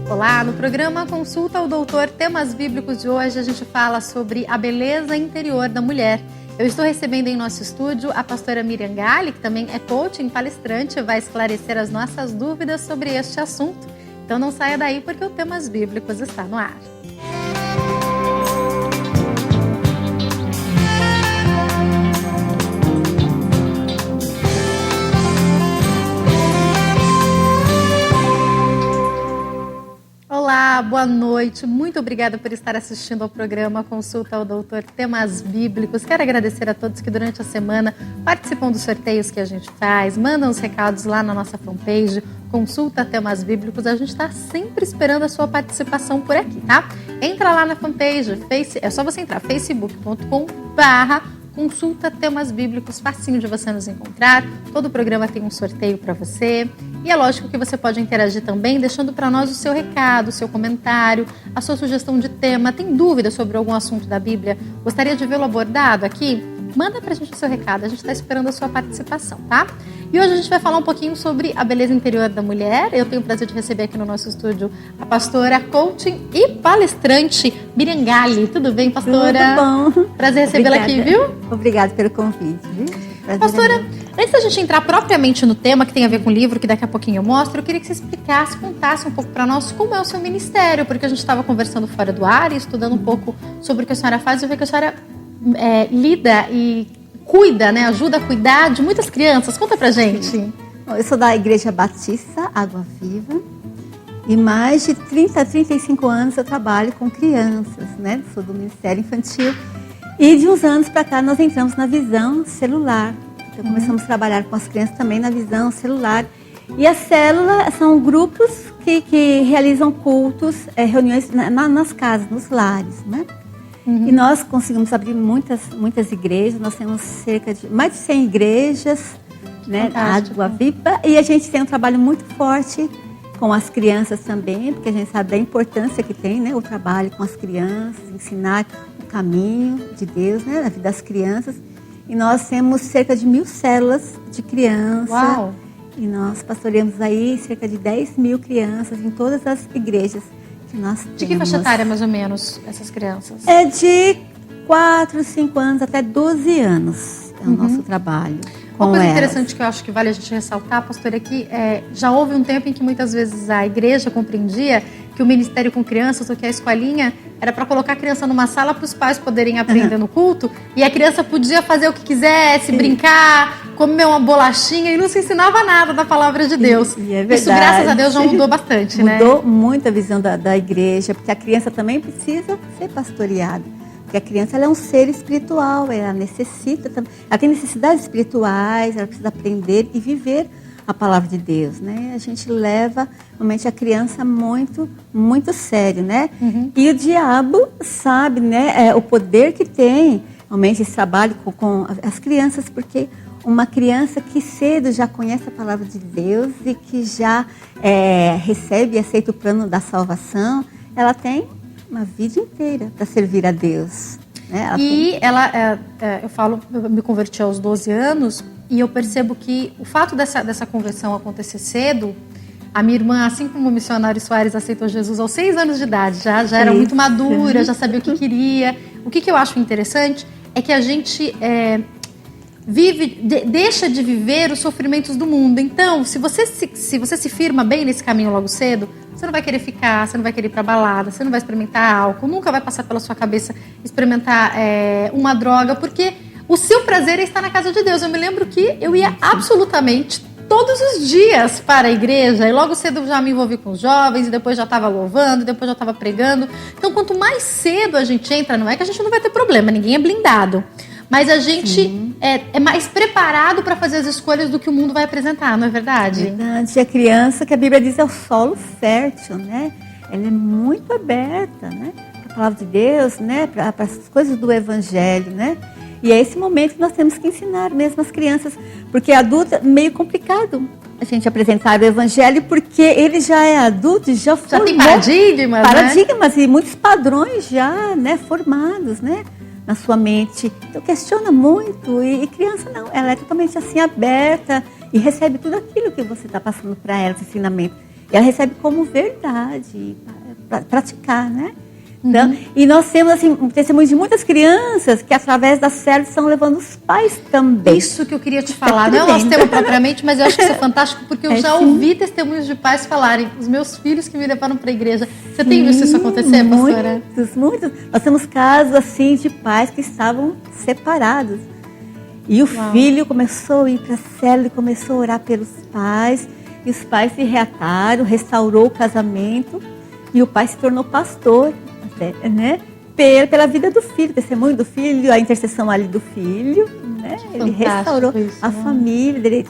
Olá, no programa Consulta o Doutor Temas Bíblicos de hoje a gente fala sobre a beleza interior da mulher. Eu estou recebendo em nosso estúdio a pastora Miriam Galli, que também é coaching palestrante, vai esclarecer as nossas dúvidas sobre este assunto. Então não saia daí porque o Temas Bíblicos está no ar. Olá, boa noite. Muito obrigada por estar assistindo ao programa Consulta ao Doutor Temas Bíblicos. Quero agradecer a todos que durante a semana participam dos sorteios que a gente faz, mandam os recados lá na nossa fanpage, Consulta Temas Bíblicos. A gente está sempre esperando a sua participação por aqui, tá? Entra lá na fanpage, é só você entrar, facebook.com/Consulta Temas Bíblicos, facinho de você nos encontrar. Todo programa tem um sorteio para você. E é lógico que você pode interagir também, deixando para nós o seu recado, o seu comentário, a sua sugestão de tema. Tem dúvida sobre algum assunto da Bíblia? Gostaria de vê-lo abordado aqui? Manda pra gente o seu recado, a gente está esperando a sua participação, tá? E hoje a gente vai falar um pouquinho sobre a beleza interior da mulher. Eu tenho o prazer de receber aqui no nosso estúdio a pastora, coaching e palestrante Miriam Galli. Tudo bem, pastora? Tudo bom. Prazer recebê-la aqui, viu? Obrigada pelo convite, viu? Pastora, antes da gente entrar propriamente no tema que tem a ver com o livro, que daqui a pouquinho eu mostro, eu queria que você explicasse, contasse um pouco para nós como é o seu ministério, porque a gente estava conversando fora do ar e estudando um pouco sobre o que a senhora faz, e eu vi que a senhora lida e cuida, né, ajuda a cuidar de muitas crianças. Conta pra gente. Bom, eu sou da Igreja Batista Água Viva e mais de 30 a 35 anos eu trabalho com crianças, né? Sou do Ministério Infantil. E de uns anos para cá nós entramos na visão celular. Então começamos a trabalhar com as crianças também na visão celular. E a célula são grupos que realizam cultos, reuniões nas casas, nos lares, né? E nós conseguimos abrir muitas igrejas. Nós temos cerca de mais de 100 igrejas, né? Água Viva. E a gente tem um trabalho muito forte com as crianças também, porque a gente sabe da importância que tem, né? O trabalho com as crianças, ensinar o caminho de Deus, né? Na vida das crianças. E nós temos cerca de 1.000 células de criança. Uau. E nós pastoreamos aí cerca de 10.000 crianças em todas as igrejas que nós temos. De que faixa etária, mais ou menos, essas crianças? É de 4, 5 anos até 12 anos é o nosso trabalho. Uma coisa interessante que eu acho que vale a gente ressaltar, pastor, é que já houve um tempo em que muitas vezes a igreja compreendia que o ministério com crianças, ou que a escolinha, era para colocar a criança numa sala para os pais poderem aprender no culto, e a criança podia fazer o que quisesse, brincar, comer uma bolachinha, e não se ensinava nada da palavra de Deus. E é verdade. Isso, graças a Deus, já mudou bastante, né? Mudou muito a visão da igreja, porque a criança também precisa ser pastoreada. Porque a criança ela é um ser espiritual, ela tem necessidades espirituais, ela precisa aprender e viver a palavra de Deus, né? A gente leva realmente a criança muito, muito sério, né? E o diabo sabe, né, o poder que tem realmente esse trabalho com as crianças, porque uma criança que cedo já conhece a palavra de Deus e que já recebe e aceita o plano da salvação, ela tem uma vida inteira para servir a Deus. Né? Eu me converti aos 12 anos e eu percebo que o fato dessa conversão acontecer cedo, a minha irmã, assim como o missionário Soares aceitou Jesus aos 6 anos de idade, já era muito madura, já sabia o que queria. O que eu acho interessante é que a gente deixa de viver os sofrimentos do mundo. Então, se você se firma bem nesse caminho logo cedo, você não vai querer ficar, você não vai querer ir pra balada, você não vai experimentar álcool, nunca vai passar pela sua cabeça experimentar uma droga, porque o seu prazer é estar na casa de Deus. Eu me lembro que eu ia absolutamente todos os dias para a igreja, e logo cedo eu já me envolvi com os jovens, e depois já estava louvando, e depois já estava pregando. Então, quanto mais cedo a gente entra, não é que a gente não vai ter problema, ninguém é blindado, mas a gente é mais preparado para fazer as escolhas do que o mundo vai apresentar, não é verdade? É verdade. A criança, que a Bíblia diz, é o solo fértil, né? Ela é muito aberta, né? Para a palavra de Deus, né? Para as coisas do Evangelho, né? E é esse momento que nós temos que ensinar mesmo as crianças, porque adulto é meio complicado a gente apresentar o Evangelho, porque ele já é adulto, já tem paradigmas, né? E muitos padrões já, né, formados, né, na sua mente. Então questiona muito, e criança não, ela é totalmente assim aberta e recebe tudo aquilo que você está passando para ela, esse ensinamento. E ela recebe como verdade, para praticar, né? Então, e nós temos assim, um testemunho de muitas crianças que através das células estão levando os pais também. Isso que eu queria te falar, não é o nosso tema propriamente, mas eu acho que isso é fantástico, porque eu já ouvi testemunhos de pais falarem, os meus filhos que me levaram para a igreja. Você tem visto isso acontecer, pastora? Muitos. Nós temos casos assim de pais que estavam separados. E o filho começou a ir para a célula e começou a orar pelos pais, e os pais se reataram, restaurou o casamento, e o pai se tornou pastor, né? Pela vida do filho, testemunho do filho, a intercessão ali do filho, né? Ele restaurou isso, a família dele.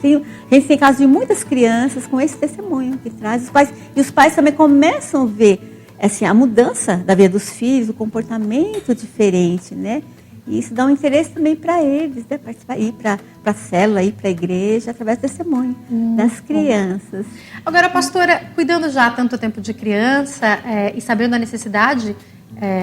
A gente tem casos de muitas crianças com esse testemunho que traz os pais. E os pais também começam a ver assim, a mudança da vida dos filhos, o comportamento diferente, né? E isso dá um interesse também para eles, né? Participar, ir para a célula, ir para a igreja, através do testemunho das crianças. Agora, pastora, cuidando já há tanto tempo de criança e sabendo a necessidade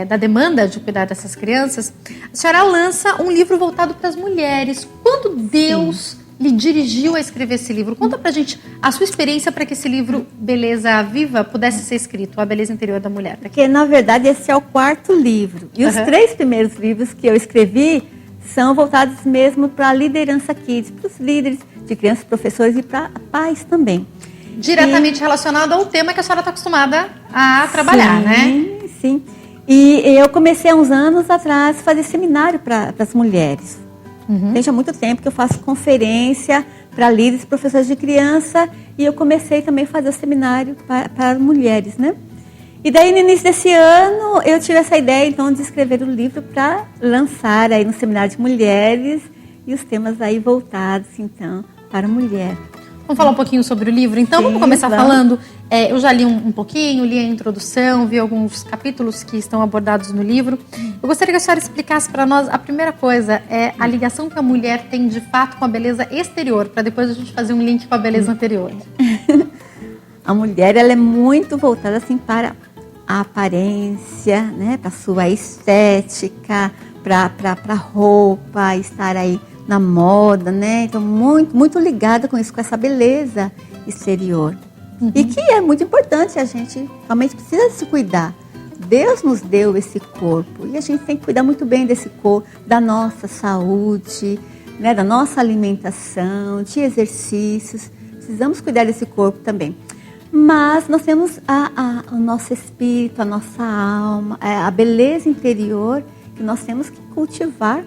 da demanda de cuidar dessas crianças, a senhora lança um livro voltado para as mulheres. Quando Deus lhe dirigiu a escrever esse livro? Conta pra gente a sua experiência para que esse livro, Beleza Viva, pudesse ser escrito, A Beleza Interior da Mulher. Porque, na verdade, esse é o 4º livro. E os 3 primeiros livros que eu escrevi são voltados mesmo para a liderança kids, para os líderes de crianças, professores e para pais também. Diretamente relacionado ao tema que a senhora está acostumada a trabalhar, né? Sim. E eu comecei há uns anos atrás a fazer seminário para as mulheres. Desde há muito tempo que eu faço conferência para líderes, professores de criança, e eu comecei também a fazer o seminário para mulheres, né? E daí, no início desse ano, eu tive essa ideia, então, de escrever um livro para lançar aí no seminário de mulheres, e os temas aí voltados, então, para a mulher. Vamos falar um pouquinho sobre o livro? Então, vamos começar falando. Eu já li um pouquinho, li a introdução, vi alguns capítulos que estão abordados no livro. Eu gostaria que a senhora explicasse para nós, a primeira coisa é a ligação que a mulher tem de fato com a beleza exterior, para depois a gente fazer um link com a beleza anterior. A mulher, ela é muito voltada assim para a aparência, né? Para a sua estética, para a roupa, estar aí na moda, né? Então, muito ligada com isso, com essa beleza exterior. E que é muito importante, a gente realmente precisa se cuidar. Deus nos deu esse corpo e a gente tem que cuidar muito bem desse corpo, da nossa saúde, né? Da nossa alimentação, de exercícios. Precisamos cuidar desse corpo também. Mas nós temos o nosso espírito, a nossa alma, a beleza interior que nós temos que cultivar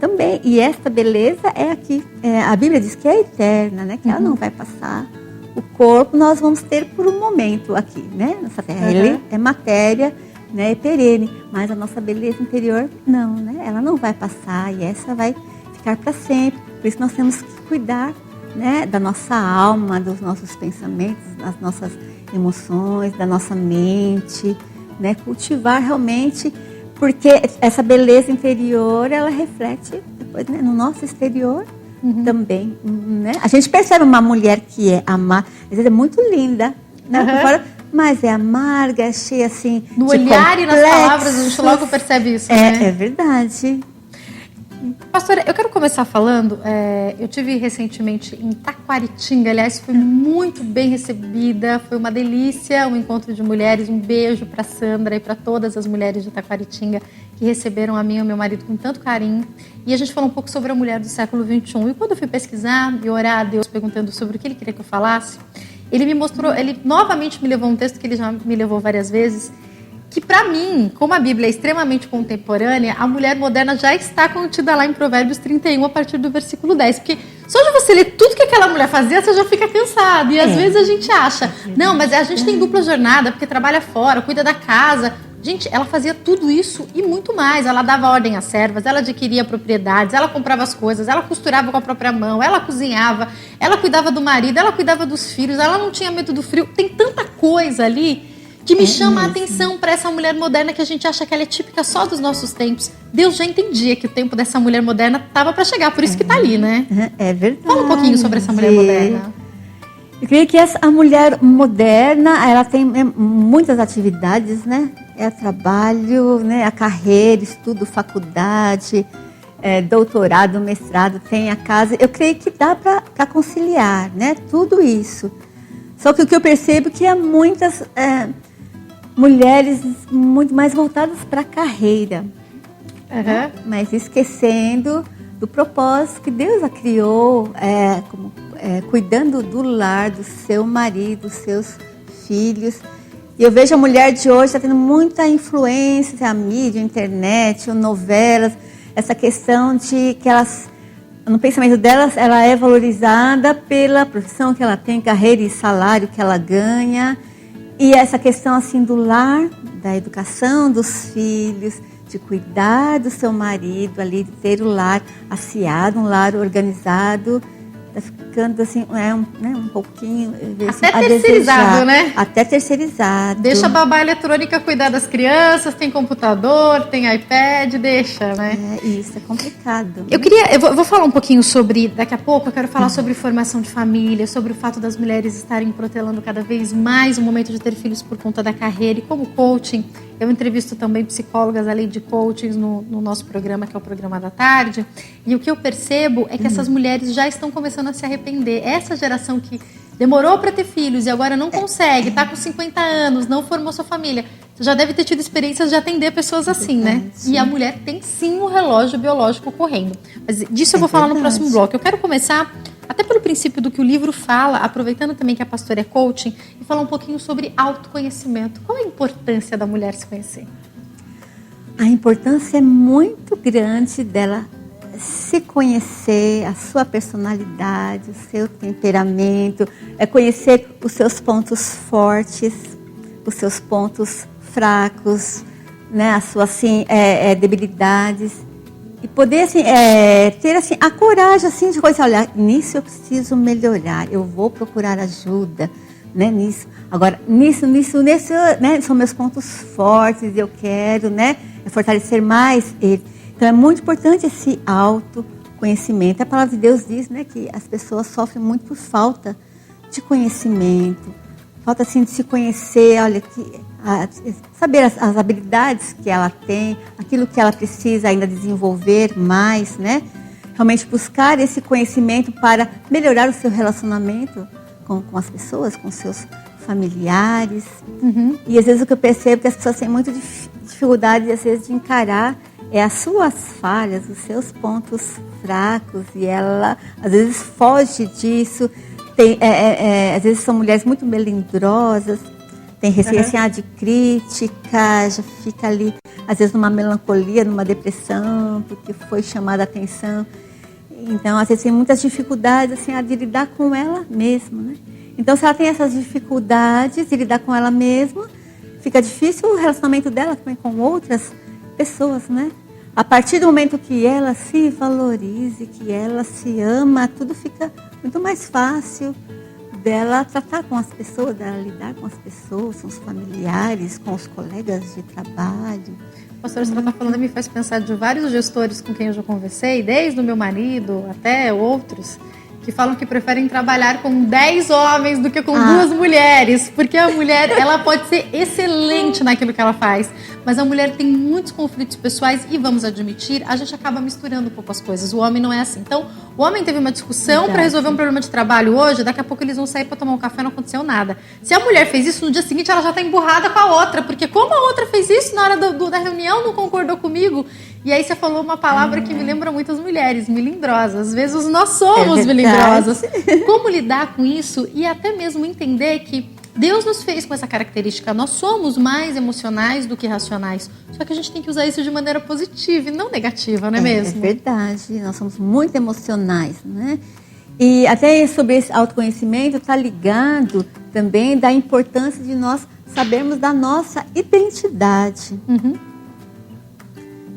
também. E esta beleza é aqui, a Bíblia diz que é eterna, né? Que ela não vai passar. O corpo nós vamos ter por um momento aqui, né? Nessa terra. Ele é matéria, né? É perene. Mas a nossa beleza interior, não, né? Ela não vai passar e essa vai ficar para sempre. Por isso nós temos que cuidar, né? Da nossa alma, dos nossos pensamentos, das nossas emoções, da nossa mente, né? Cultivar realmente, porque essa beleza interior, ela reflete depois, né? No nosso exterior também, né? A gente percebe uma mulher que é amarga, às vezes é muito linda, né? Por fora, mas é amarga, é cheia assim no de olhar complexos. E nas palavras, a gente logo percebe isso, né? É verdade. Pastora, eu quero começar falando, eu tive recentemente em Taquaritinga, aliás, fui muito bem recebida, foi uma delícia, um encontro de mulheres, um beijo para Sandra e para todas as mulheres de Taquaritinga que receberam a mim e o meu marido com tanto carinho, e a gente falou um pouco sobre a mulher do século XXI, e quando eu fui pesquisar e orar a Deus perguntando sobre o que Ele queria que eu falasse, Ele me mostrou, Ele novamente me levou um texto que Ele já me levou várias vezes, que para mim, como a Bíblia é extremamente contemporânea, a mulher moderna já está contida lá em Provérbios 31, a partir do versículo 10. Porque só de você ler tudo que aquela mulher fazia, você já fica cansado. E às vezes a gente acha, não, mas a gente tem dupla jornada, porque trabalha fora, cuida da casa. Gente, ela fazia tudo isso e muito mais. Ela dava ordem às servas, ela adquiria propriedades, ela comprava as coisas, ela costurava com a própria mão, ela cozinhava, ela cuidava do marido, ela cuidava dos filhos, ela não tinha medo do frio. Tem tanta coisa ali que me chama a atenção para essa mulher moderna que a gente acha que ela é típica só dos nossos tempos. Deus já entendia que o tempo dessa mulher moderna estava para chegar, por isso que está ali, né? É verdade. Fala um pouquinho sobre essa mulher moderna. Eu creio que a mulher moderna, ela tem muitas atividades, né? É trabalho, né? A carreira, estudo, faculdade, doutorado, mestrado, tem a casa. Eu creio que dá para conciliar, né? Tudo isso. Só que o que eu percebo é que há muitas mulheres muito mais voltadas para a carreira, né? Mas esquecendo do propósito que Deus a criou, cuidando do lar, do seu marido, dos seus filhos. E eu vejo a mulher de hoje está tendo muita influência, a mídia, a internet, novelas, essa questão de que elas, no pensamento delas, ela é valorizada pela profissão que ela tem, carreira e salário que ela ganha. E essa questão assim do lar, da educação dos filhos, de cuidar do seu marido ali, de ter o lar aciado, um lar organizado, está ficando assim, um pouquinho... Até terceirizado, né? Até terceirizado. Deixa a babá eletrônica cuidar das crianças, tem computador, tem iPad, deixa, né? Isso é complicado. Eu vou falar um pouquinho sobre, daqui a pouco, eu quero falar sobre formação de família, sobre o fato das mulheres estarem protelando cada vez mais o momento de ter filhos por conta da carreira e como coaching. Eu entrevisto também psicólogas, além de coachings, no nosso programa, que é o Programa da Tarde. E o que eu percebo é que essas mulheres já estão começando a se arrepender. Essa geração que demorou para ter filhos e agora não consegue, está com 50 anos, não formou sua família. Você já deve ter tido experiências de atender pessoas assim, né? E a mulher tem sim um relógio biológico correndo. Mas disso eu vou falar no próximo bloco. Eu quero começar... até pelo princípio do que o livro fala, aproveitando também que a pastora é coaching, e falar um pouquinho sobre autoconhecimento. Qual a importância da mulher se conhecer? A importância é muito grande dela se conhecer, a sua personalidade, o seu temperamento, conhecer os seus pontos fortes, os seus pontos fracos, né, as suas assim, debilidades. E poder assim, ter assim, a coragem assim, de coisa, olha, nisso eu preciso melhorar, eu vou procurar ajuda, né, nisso. Agora, nisso, né, são meus pontos fortes, eu quero, né, fortalecer mais ele. Então é muito importante esse autoconhecimento. A palavra de Deus diz, né, que as pessoas sofrem muito por falta de conhecimento, falta assim de se conhecer, olha, saber as habilidades que ela tem, aquilo que ela precisa ainda desenvolver mais, né? Realmente buscar esse conhecimento para melhorar o seu relacionamento com as pessoas, com seus familiares. E às vezes o que eu percebo é que as pessoas têm muita dificuldade às vezes de encarar as suas falhas, os seus pontos fracos, e ela às vezes foge disso. Às vezes são mulheres muito melindrosas, tem receio de crítica, já fica ali, às vezes, numa melancolia, numa depressão, porque foi chamada a atenção. Então, às vezes, tem muitas dificuldades assim, de lidar com ela mesma, né? Então, se ela tem essas dificuldades de lidar com ela mesma, fica difícil o relacionamento dela também com outras pessoas, né? A partir do momento que ela se valorize, que ela se ama, tudo fica muito mais fácil dela tratar com as pessoas, dela lidar com as pessoas, com os familiares, com os colegas de trabalho. Pastora, você está falando, me faz pensar de vários gestores com quem eu já conversei, desde o meu marido até outros, que falam que preferem trabalhar com 10 homens do que com 2 mulheres, porque a mulher, ela pode ser excelente naquilo que ela faz, mas a mulher tem muitos conflitos pessoais e, vamos admitir, a gente acaba misturando um pouco as coisas. O homem não é assim. Então, o homem teve uma discussão para resolver um problema de trabalho hoje, daqui a pouco eles vão sair para tomar um café e não aconteceu nada. Se a mulher fez isso, no dia seguinte ela já está emburrada com a outra, porque como a outra fez isso na hora da reunião, não concordou comigo. E aí você falou uma palavra que me lembra muito as mulheres, melindrosas. Às vezes nós somos melindrosas. Como lidar com isso e até mesmo entender que Deus nos fez com essa característica. Nós somos mais emocionais do que racionais. Só que a gente tem que usar isso de maneira positiva e não negativa, não é mesmo? É verdade. Nós somos muito emocionais, né? E até sobre esse autoconhecimento está ligado também da importância de nós sabermos da nossa identidade.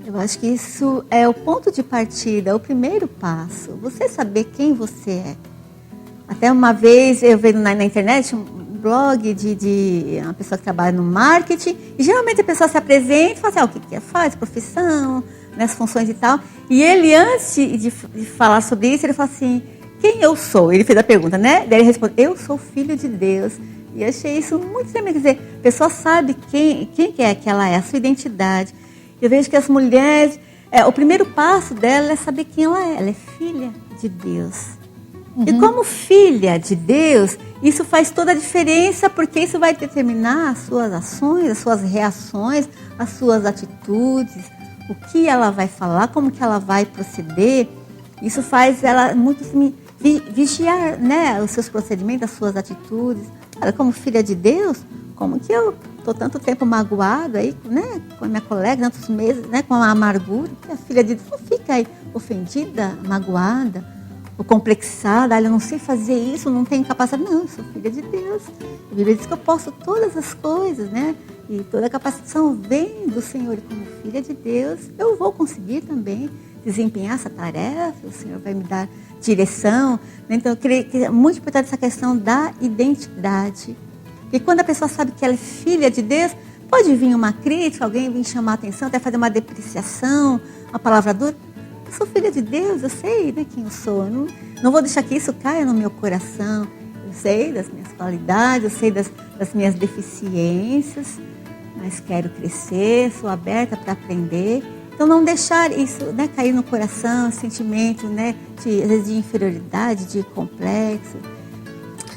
Eu acho que isso é o ponto de partida, é o primeiro passo. Você saber quem você é. Até uma vez eu vi na internet um blog de uma pessoa que trabalha no marketing, e geralmente a pessoa se apresenta e fala assim, o que faz, profissão, né, as funções e tal. E ele, antes de falar sobre isso, ele falou assim, quem eu sou? Ele fez a pergunta, né? Daí ele respondeu, eu sou filho de Deus. E eu achei isso muito tremendo. Quer dizer, a pessoa sabe quem que ela é, a sua identidade. Eu vejo que as mulheres, o primeiro passo dela é saber quem ela é. Ela é filha de Deus. E como filha de Deus, isso faz toda a diferença, porque isso vai determinar as suas ações, as suas reações, as suas atitudes, o que ela vai falar, como que ela vai proceder. Isso faz ela muito vigiar, né, os seus procedimentos, as suas atitudes. Ela, como filha de Deus, como que eu estou tanto tempo magoada aí, né, com a minha colega, tantos meses, né, com a amargura, que a filha de Deus não fica aí ofendida, magoada, ou complexada, eu não sei fazer isso, não tenho capacidade. Não, eu sou filha de Deus. A Bíblia diz que eu posso todas as coisas, né? E toda a capacitação vem do Senhor. E como filha de Deus, eu vou conseguir também desempenhar essa tarefa, o Senhor vai me dar direção. Então, eu creio que é muito importante essa questão da identidade. E quando a pessoa sabe que ela é filha de Deus, pode vir uma crítica, alguém vir chamar a atenção, até fazer uma depreciação, uma palavra dura. Eu sou filha de Deus, eu sei, né, quem eu sou. Eu não vou deixar que isso caia no meu coração. Eu sei das minhas qualidades, eu sei das minhas deficiências, mas quero crescer, sou aberta para aprender. Então, não deixar isso, né, cair no coração, sentimento, né, às vezes de inferioridade, de complexo.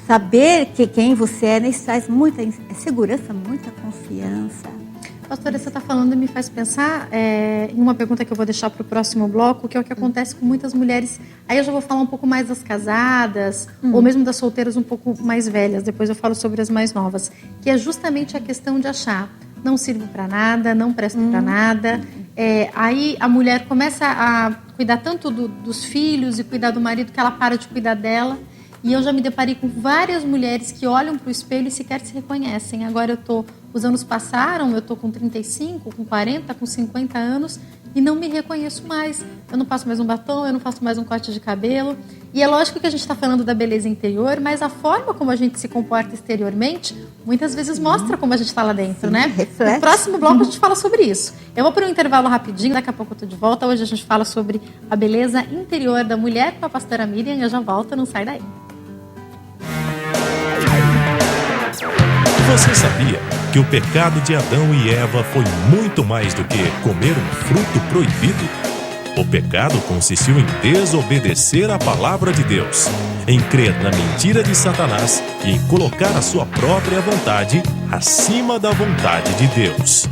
Saber que quem você é, né, isso traz muita segurança, muita confiança. Pastora, você está falando e me faz pensar em uma pergunta que eu vou deixar para o próximo bloco, que é o que acontece com muitas mulheres. Aí eu já vou falar um pouco mais das casadas, ou mesmo das solteiras um pouco mais velhas. Depois eu falo sobre as mais novas. Que é justamente a questão de achar, não sirvo para nada, não presto para nada. Aí a mulher começa a cuidar tanto dos filhos e cuidar do marido que ela para de cuidar dela. E eu já me deparei com várias mulheres que olham para o espelho e sequer se reconhecem. Agora os anos passaram, eu estou com 35, com 40, com 50 anos e não me reconheço mais. Eu não passo mais um batom, eu não faço mais um corte de cabelo. E é lógico que a gente está falando da beleza interior, mas a forma como a gente se comporta exteriormente muitas vezes mostra como a gente está lá dentro, né? Reflete. No próximo bloco a gente fala sobre isso. Eu vou para um intervalo rapidinho, daqui a pouco eu estou de volta. Hoje a gente fala sobre a beleza interior da mulher com a pastora Miriam. Eu já volto, não sai daí. Você sabia que o pecado de Adão e Eva foi muito mais do que comer um fruto proibido? O pecado consistiu em desobedecer à palavra de Deus, em crer na mentira de Satanás e em colocar a sua própria vontade acima da vontade de Deus.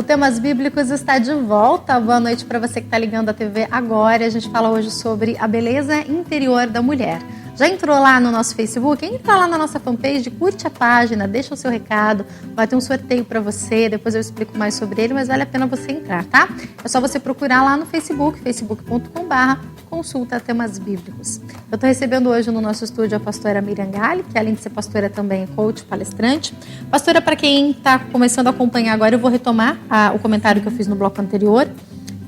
Temas Bíblicos está de volta. Boa noite para você que está ligando a TV agora. A gente fala hoje sobre a beleza interior da mulher. Já entrou lá no nosso Facebook? Entra lá na nossa fanpage, curte a página, deixa o seu recado, vai ter um sorteio para você, depois eu explico mais sobre ele, mas vale a pena você entrar, tá? É só você procurar lá no Facebook, facebook.com/consulta temas bíblicos. Eu estou recebendo hoje no nosso estúdio a pastora Miriam Galli, que além de ser pastora também é coach, palestrante. Pastora, para quem está começando a acompanhar agora, eu vou retomar o comentário que eu fiz no bloco anterior,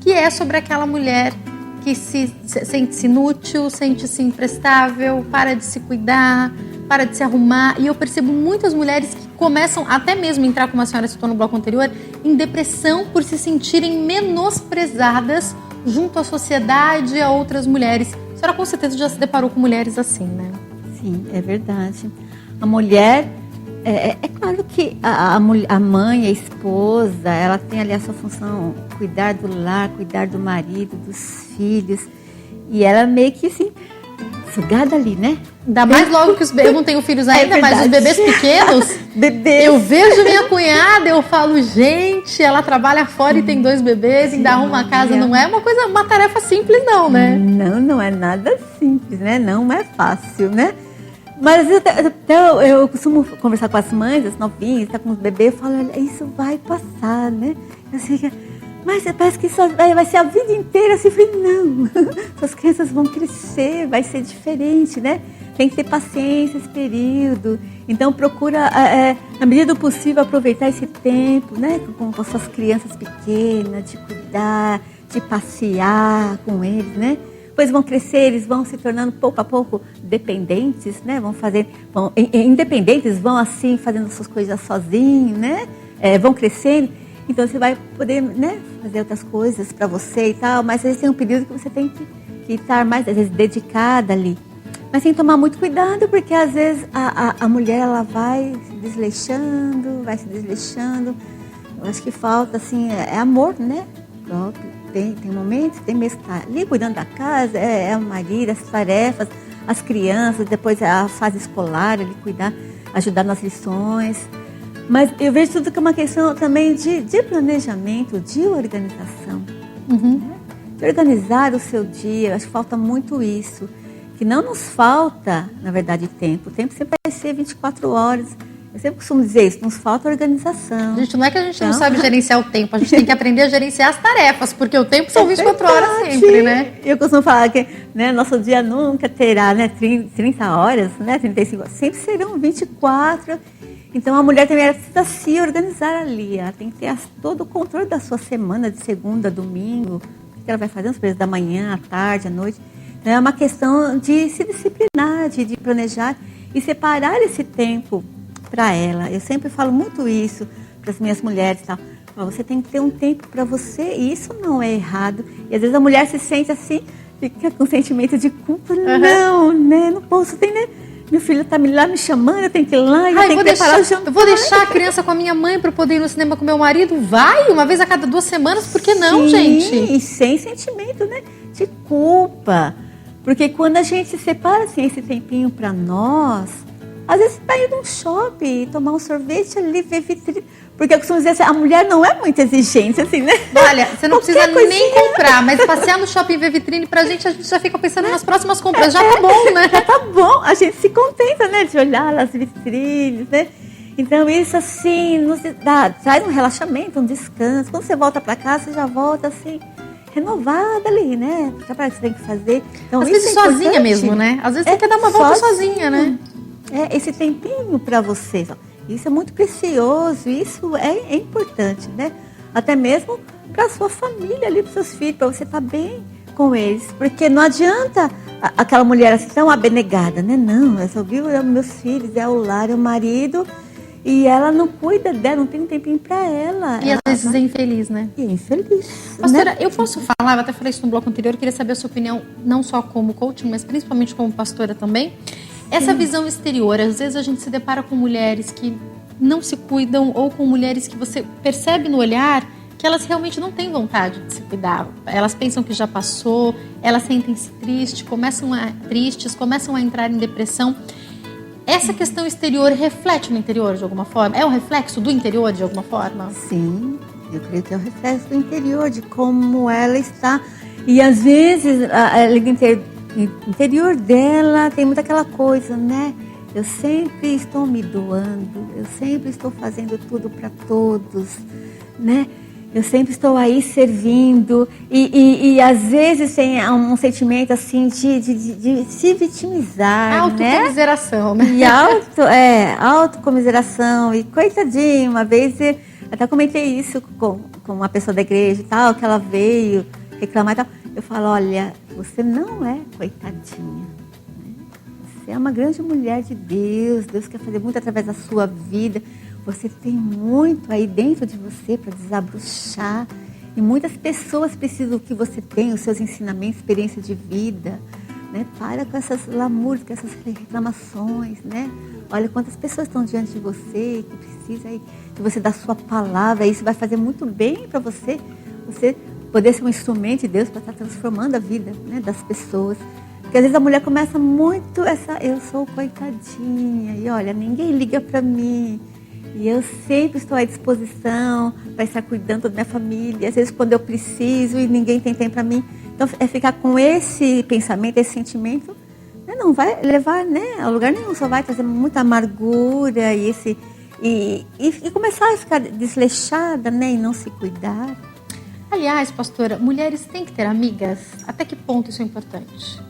que é sobre aquela mulher que sente-se inútil, sente-se imprestável, para de se cuidar, para de se arrumar. E eu percebo muitas mulheres que começam, até mesmo entrar, como a senhora citou no bloco anterior, em depressão por se sentirem menosprezadas junto à sociedade e a outras mulheres. A senhora com certeza já se deparou com mulheres assim, né? Sim, é verdade. A mulher, é claro que a mãe, a esposa, ela tem ali a sua função, cuidar do lar, cuidar do marido, dos filhos. E ela meio que assim, sugada ali, né? Ainda mais logo que eu não tenho filhos ainda, mas os bebês pequenos. Bebês. Eu vejo minha cunhada, eu falo, gente, ela trabalha fora e tem 2 bebês, ainda arruma a casa. Não é uma tarefa simples não, né? Não é nada simples, né? Não é fácil, né? Mas eu costumo conversar com as mães, as novinhas, tá com os bebês, eu falo, olha, isso vai passar, né? Eu sei mas parece que isso vai ser a vida inteira. Assim, eu falei, não, suas crianças vão crescer, vai ser diferente, né? Tem que ter paciência esse período. Então procura, na medida do possível, aproveitar esse tempo, né? Com as suas crianças pequenas, de cuidar, de passear com eles, né? Depois vão crescer, eles vão se tornando pouco a pouco dependentes, né? Independentes, vão assim fazendo suas coisas sozinhos, né? Vão crescendo. Então você vai poder, né, fazer outras coisas para você e tal, mas às vezes tem um período que você tem que estar mais, às vezes, dedicada ali. Mas tem que tomar muito cuidado, porque às vezes a mulher ela vai se desleixando. Eu acho que falta, assim, é amor, né? Próprio. Tem momentos, tem mesmo que estar ali cuidando da casa, é o marido, as tarefas, as crianças, depois a fase escolar, ali cuidar, ajudar nas lições. Mas eu vejo tudo que é uma questão também de planejamento, de organização. Uhum. Né? De organizar o seu dia, eu acho que falta muito isso. Que não nos falta, na verdade, tempo. O tempo sempre vai ser 24 horas. Eu sempre costumo dizer isso, nos falta organização. Gente, não é que a gente não sabe gerenciar o tempo, a gente tem que aprender a gerenciar as tarefas, porque o tempo são 24 horas sempre, né? Eu costumo falar que, né, nosso dia nunca terá, né, 30 horas, né, 35 horas, sempre serão 24. Então a mulher também precisa se organizar ali, ela tem que ter todo o controle da sua semana, de segunda a domingo, o que ela vai fazer nos períodos da manhã, à tarde, à noite. Então, é uma questão de se disciplinar, de planejar e separar esse tempo para ela. Eu sempre falo muito isso para as minhas mulheres, tal. Você tem que ter um tempo para você e isso não é errado. E às vezes a mulher se sente assim, fica com sentimento de culpa. Uhum. Não, né? Não posso, tem, né? Meu filho está lá me chamando, eu tenho que ir lá, eu tenho que preparar o jantar. Eu vou deixar a criança com a minha mãe para poder ir no cinema com meu marido? Vai, uma vez a cada 2 semanas, por que não, gente? E sem sentimento, né? De culpa. Porque quando a gente se separa assim, esse tempinho para nós, às vezes para ir num shopping, tomar um sorvete ali, ver vitrine. Porque eu costumo dizer assim, a mulher não é muito exigente, assim, né? Olha, você não precisa nem comprar, mas passear no shopping e ver vitrine pra gente, a gente já fica pensando nas próximas compras. Já tá bom, né? Já tá bom, a gente se contenta, né? De olhar as vitrines, né? Então isso assim, traz um relaxamento, um descanso. Quando você volta para casa, você já volta assim, renovada ali, né? Já para o que você tem que fazer. Então, às vezes sozinha mesmo, né? Às vezes você quer dar uma volta sozinha, né? Esse tempinho para vocês, ó. Isso é muito precioso, isso é importante, né? Até mesmo para a sua família ali, para os seus filhos, para você estar bem com eles. Porque não adianta aquela mulher assim tão abnegada, né? Não, eu só vivo meus filhos, é o lar, é o marido, e ela não cuida dela, não tem um tempinho para ela. E às vezes é infeliz, né? E é infeliz. Pastora, né? eu posso falar, eu até falei isso no bloco anterior, eu queria saber a sua opinião, não só como coaching, mas principalmente como pastora também. Essa visão exterior, às vezes a gente se depara com mulheres que não se cuidam ou com mulheres que você percebe no olhar que elas realmente não têm vontade de se cuidar. Elas pensam que já passou, elas sentem-se tristes, começam a entrar em depressão. Essa questão exterior reflete no interior de alguma forma? É um reflexo do interior de alguma forma? Sim, eu creio que é um reflexo do interior, de como ela está. E às vezes interior dela tem muito aquela coisa, né? Eu sempre estou me doando, eu sempre estou fazendo tudo para todos, né? Eu sempre estou aí servindo e às vezes tem um sentimento assim de se vitimizar, autocomiseração, né? E autocomiseração e coitadinho, uma vez eu até comentei isso com uma pessoa da igreja e tal, que ela veio reclamar e tal. Eu falo, olha, você não é coitadinha. Né? Você é uma grande mulher de Deus. Deus quer fazer muito através da sua vida. Você tem muito aí dentro de você para desabrochar. E muitas pessoas precisam que você tenha, os seus ensinamentos, experiência de vida. Né? Para com essas lamúrias, com essas reclamações. Né? Olha quantas pessoas estão diante de você, que precisa aí de você dar sua palavra. Isso vai fazer muito bem para você. Você poder ser um instrumento de Deus para estar transformando a vida, né, das pessoas. Porque às vezes a mulher começa muito eu sou coitadinha, e olha, ninguém liga para mim, e eu sempre estou à disposição para estar cuidando da minha família, às vezes quando eu preciso e ninguém tem tempo para mim. Então, ficar com esse pensamento, esse sentimento, né, não vai levar, né, a lugar nenhum, só vai trazer muita amargura e começar a ficar desleixada, né, e não se cuidar. Aliás, pastora, mulheres têm que ter amigas? Até que ponto isso é importante?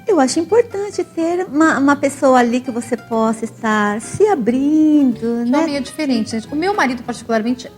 Eu acho importante ter uma pessoa ali que você possa estar se abrindo, né? Homem é diferente, gente. O meu marido, particularmente,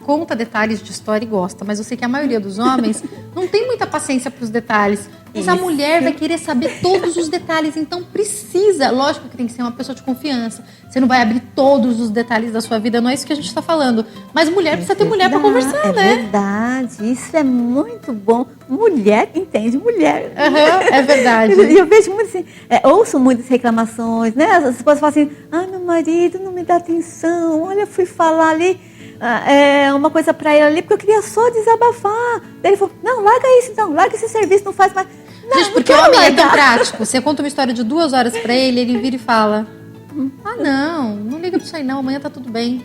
conta detalhes de história e gosta, mas eu sei que a maioria dos homens não tem muita paciência para os detalhes. Mas a mulher vai querer saber todos os detalhes, então precisa. Lógico que tem que ser uma pessoa de confiança. Você não vai abrir todos os detalhes da sua vida, não é isso que a gente está falando. Mas mulher precisa ter mulher para conversar, né? É verdade, isso é muito bom. Mulher entende mulher. É verdade. E eu vejo muito assim, ouço muitas reclamações, né? As esposas falam assim, meu marido não me dá atenção, olha, eu fui falar ali uma coisa para ele ali, porque eu queria só desabafar. Daí ele falou, não, larga isso então, larga esse serviço, não faz mais. Não, gente, porque o homem é tão prático. Você conta uma história de 2 horas para ele vira e fala, não liga pra isso aí não, amanhã tá tudo bem.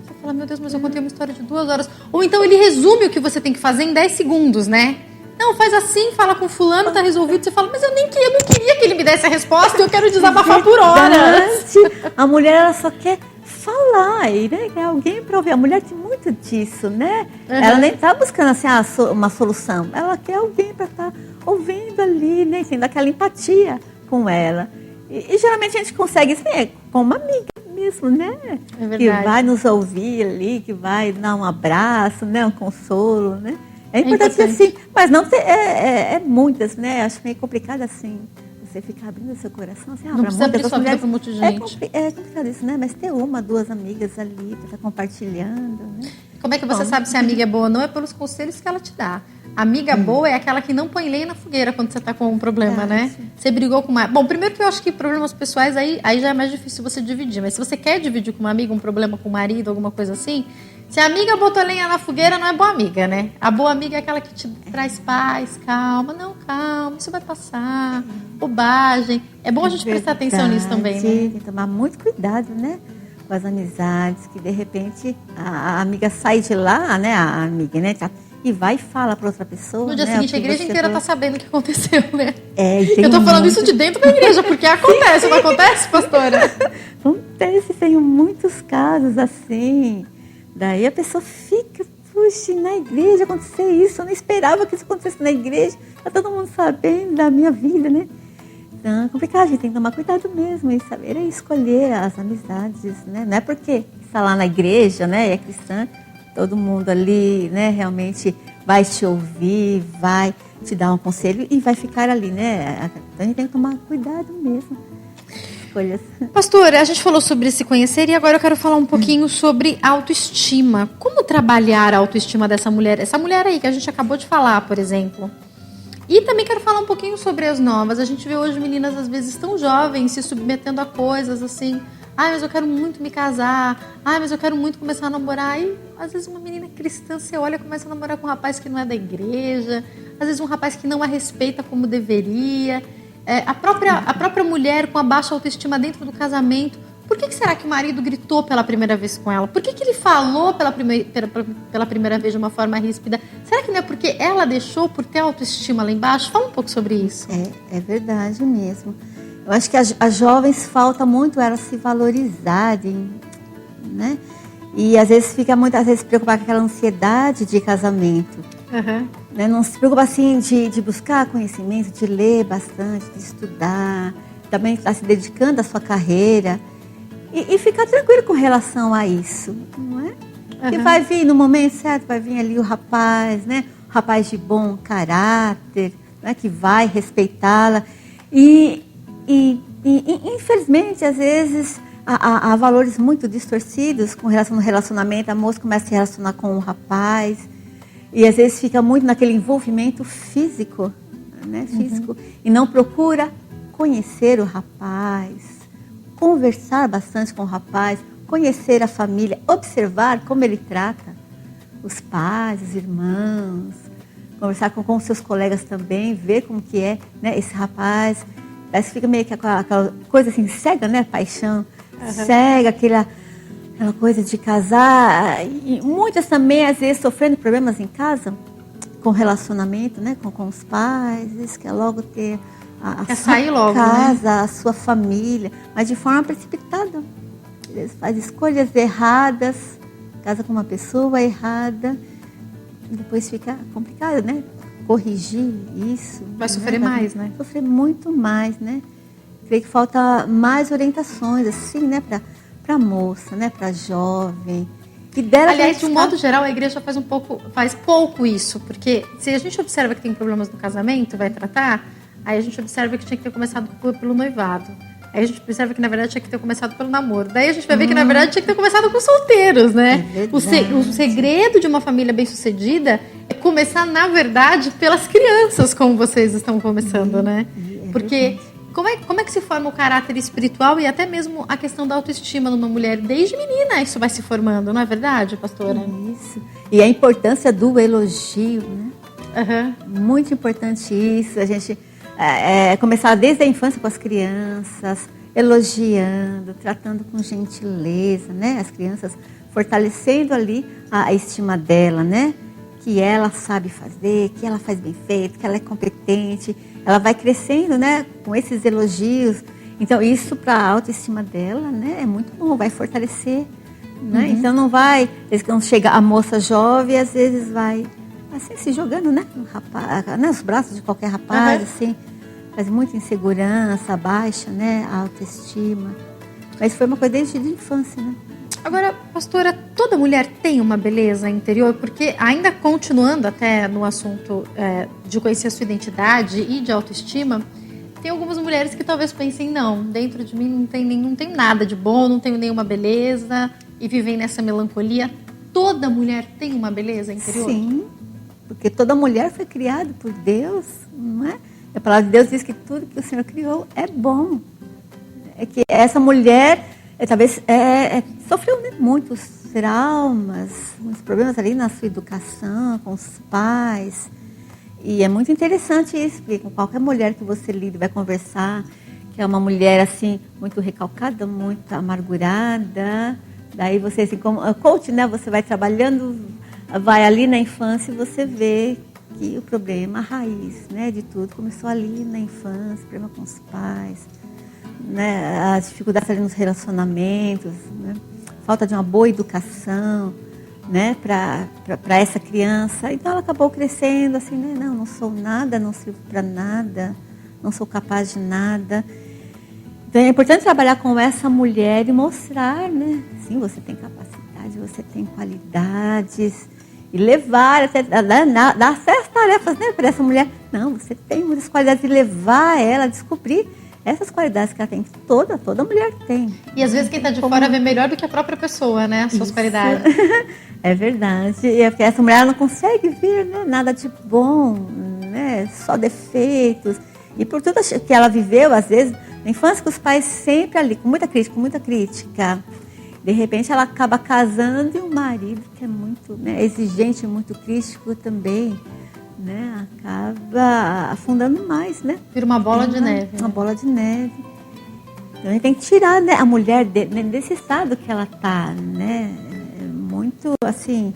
Você fala, meu Deus, mas eu contei uma história de 2 horas. Ou então ele resume o que você tem que fazer em 10 segundos, né? Não, faz assim, fala com fulano, tá resolvido. Você fala, mas eu não queria que ele me desse a resposta, eu quero desabafar por horas. A mulher, ela só quer falar, e, né, quer alguém para ouvir. A mulher tem muito disso, né? Ela nem tá buscando assim, uma solução. Ela quer alguém para estar ouvindo ali, né? Tendo aquela empatia com ela. E geralmente a gente consegue assim, com uma amiga mesmo, né? É verdade. Que vai nos ouvir ali, que vai dar um abraço, né? Um consolo, né? É importante assim, mas não é muitas, né? Acho meio complicado assim, você ficar abrindo seu coração assim, não precisa abrir sua vida para um monte de gente. É complicado isso, né? Mas ter 1, 2 amigas ali para estar compartilhando, né? Como é que você sabe se a amiga é boa? Não é pelos conselhos que ela te dá. Amiga boa é aquela que não põe lenha na fogueira quando você está com um problema, né? Você brigou com uma... Bom, primeiro que eu acho que problemas pessoais aí já é mais difícil você dividir. Mas se você quer dividir com uma amiga um problema com o marido, alguma coisa assim... Se a amiga botou lenha na fogueira, não é boa amiga, né? A boa amiga é aquela que te traz paz, calma. Não, calma, isso vai passar. Bobagem. É bom a gente prestar atenção nisso também, né? Tem que tomar muito cuidado, né? Com as amizades, que de repente a amiga sai de lá, né? A amiga, né? E vai e fala para outra pessoa. No dia seguinte, a igreja inteira tá sabendo o que aconteceu, né? Eu tô falando isso de dentro da igreja, porque acontece, não acontece, pastora? Acontece, tenho muitos casos assim. Daí a pessoa fica, puxa, na igreja aconteceu isso, eu não esperava que isso acontecesse na igreja, tá todo mundo sabendo da minha vida, né? Então é complicado, a gente tem que tomar cuidado mesmo e saber escolher as amizades, né? Não é porque está lá na igreja, né, é cristã, todo mundo ali, né, realmente vai te ouvir, vai te dar um conselho e vai ficar ali, né? Então a gente tem que tomar cuidado mesmo. Pastora, a gente falou sobre se conhecer e agora eu quero falar um pouquinho sobre autoestima. Como trabalhar a autoestima dessa mulher? Essa mulher aí que a gente acabou de falar, por exemplo. E também quero falar um pouquinho sobre as novas. A gente vê hoje meninas, às vezes, tão jovens se submetendo a coisas assim. Mas eu quero muito me casar. Mas eu quero muito começar a namorar. E, às vezes, uma menina cristã, você olha e começa a namorar com um rapaz que não é da igreja. Às vezes, um rapaz que não a respeita como deveria. A própria mulher com a baixa autoestima dentro do casamento. Por que será que o marido gritou pela primeira vez com ela? Por que ele falou pela primeira vez de uma forma ríspida? Será que não é porque ela deixou por ter autoestima lá embaixo? Fala um pouco sobre isso. É verdade mesmo. Eu acho que as jovens falta muito elas se valorizarem, né? E às vezes fica muitas vezes preocupada com aquela ansiedade de casamento. Né? Não se preocupa assim de buscar conhecimento, de ler bastante, de estudar, também está se dedicando à sua carreira e ficar tranquilo com relação a isso, não é? Que vai vir no momento certo, vai vir ali o rapaz, né? O rapaz de bom caráter, né? Que vai respeitá-la e infelizmente às vezes há valores muito distorcidos com relação ao relacionamento. A moça começa a se relacionar com o rapaz e às vezes fica muito naquele envolvimento físico, né? Físico, e não procura conhecer o rapaz, conversar bastante com o rapaz, conhecer a família, observar como ele trata os pais, os irmãos, conversar com seus colegas também, ver como que é, né, esse rapaz. Parece que fica meio que aquela coisa assim, cega, né? Paixão, cega, aquela coisa de casar. E muitas também, às vezes, sofrendo problemas em casa, com relacionamento, né? Com os pais. Eles querem logo ter a sua casa, né? A sua família, mas de forma precipitada. Eles fazem escolhas erradas, casa com uma pessoa errada, e depois fica complicado, né? Corrigir isso. Vai sofrer mais, né? Sofrer muito mais, né? Creio que falta mais orientações, assim, né? Para a moça, né? Para a jovem. E dela aliás, de um modo geral, a igreja faz pouco isso, porque se a gente observa que tem problemas no casamento, vai tratar, aí a gente observa que tinha que ter começado pelo noivado. Aí a gente observa que, na verdade, tinha que ter começado pelo namoro. Daí a gente vai ver que, na verdade, tinha que ter começado com solteiros, né? O segredo de uma família bem-sucedida é começar, na verdade, pelas crianças, como vocês estão começando, né? Porque como é que se forma o caráter espiritual e até mesmo a questão da autoestima numa mulher? Desde menina isso vai se formando, não é verdade, pastora? Isso. E a importância do elogio, né? Muito importante isso. A gente começar desde a infância com as crianças, elogiando, tratando com gentileza, né? As crianças fortalecendo ali a estima dela, né? Que ela sabe fazer, que ela faz bem feito, que ela é competente. Ela vai crescendo, né? Com esses elogios. Então, isso para a autoestima dela, né? É muito bom, vai fortalecer, né? Então, não vai... Quando chega a moça jovem, às vezes vai... assim, se jogando, né? No rapaz, nos braços de qualquer rapaz, assim, faz muita insegurança, baixa, né? A autoestima. Mas foi uma coisa desde a infância, né? Agora, pastora, toda mulher tem uma beleza interior? Porque ainda continuando até no assunto de conhecer a sua identidade e de autoestima, tem algumas mulheres que talvez pensem, não, dentro de mim não tem nada de bom, não tenho nenhuma beleza, e vivem nessa melancolia. Toda mulher tem uma beleza interior? Sim. Porque toda mulher foi criada por Deus, não é? A palavra de Deus diz que tudo que o Senhor criou é bom. É que essa mulher, talvez, sofreu, né, muitos traumas, muitos problemas ali na sua educação, com os pais. E é muito interessante isso, porque com qualquer mulher que você lida, vai conversar, que é uma mulher, assim, muito recalcada, muito amargurada. Daí você, assim, como coach, né, você vai trabalhando... vai ali na infância e você vê que o problema, a raiz, né, de tudo começou ali na infância, problema com os pais, né, as dificuldades ali nos relacionamentos, né, falta de uma boa educação, né, para essa criança. Então ela acabou crescendo assim, né, não sou nada, não sirvo para nada, não sou capaz de nada. Então é importante trabalhar com essa mulher e mostrar, né, sim, você tem capacidade, você tem qualidades, e levar, até dar certas tarefas, né, para essa mulher. Não, você tem muitas qualidades, e levar ela a descobrir essas qualidades que ela tem, que toda mulher tem. E às vezes quem está de fora vê melhor do que a própria pessoa, né, as suas qualidades. É verdade, e é porque essa mulher não consegue ver, né, nada de bom, né, só defeitos. E por tudo que ela viveu, às vezes, na infância, com os pais sempre ali, com muita crítica. De repente ela acaba casando e o marido, que é muito, né, exigente, muito crítico também, né, acaba afundando mais, né? Vira uma bola de neve. Uma bola de neve. Então a gente tem que tirar, né, a mulher desse estado que ela está, né? Muito assim,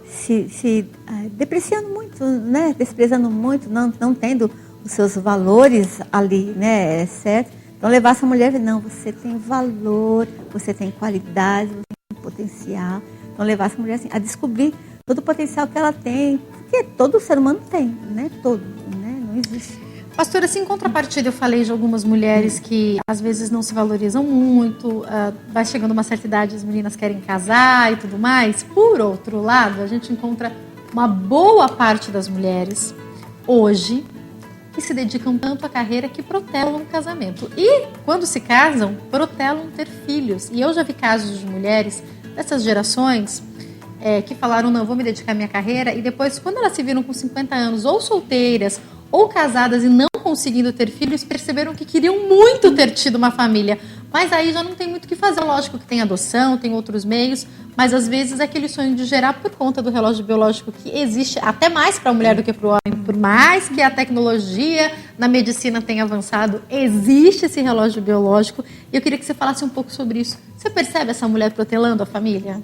se depreciando muito, né? Desprezando muito, não tendo os seus valores ali, né? Certo? Então, levar essa mulher, não, você tem valor, você tem qualidade, você tem potencial. Então, levar essa mulher assim, a descobrir todo o potencial que ela tem, porque todo ser humano tem, né? Todo, né? Não existe. Pastora, assim, em contrapartida, eu falei de algumas mulheres que às vezes não se valorizam muito, vai chegando uma certa idade, as meninas querem casar e tudo mais. Por outro lado, a gente encontra uma boa parte das mulheres hoje que se dedicam tanto à carreira que protelam o casamento. E, quando se casam, protelam ter filhos. E eu já vi casos de mulheres dessas gerações que falaram, não, vou me dedicar à minha carreira, e depois, quando elas se viram com 50 anos, ou solteiras, ou casadas e não conseguindo ter filhos, perceberam que queriam muito ter tido uma família. Mas aí já não tem muito o que fazer. Lógico que tem adoção, tem outros meios, mas às vezes é aquele sonho de gerar por conta do relógio biológico que existe até mais para a mulher do que para o homem. Por mais que a tecnologia na medicina tenha avançado, existe esse relógio biológico. E eu queria que você falasse um pouco sobre isso. Você percebe essa mulher protelando a família?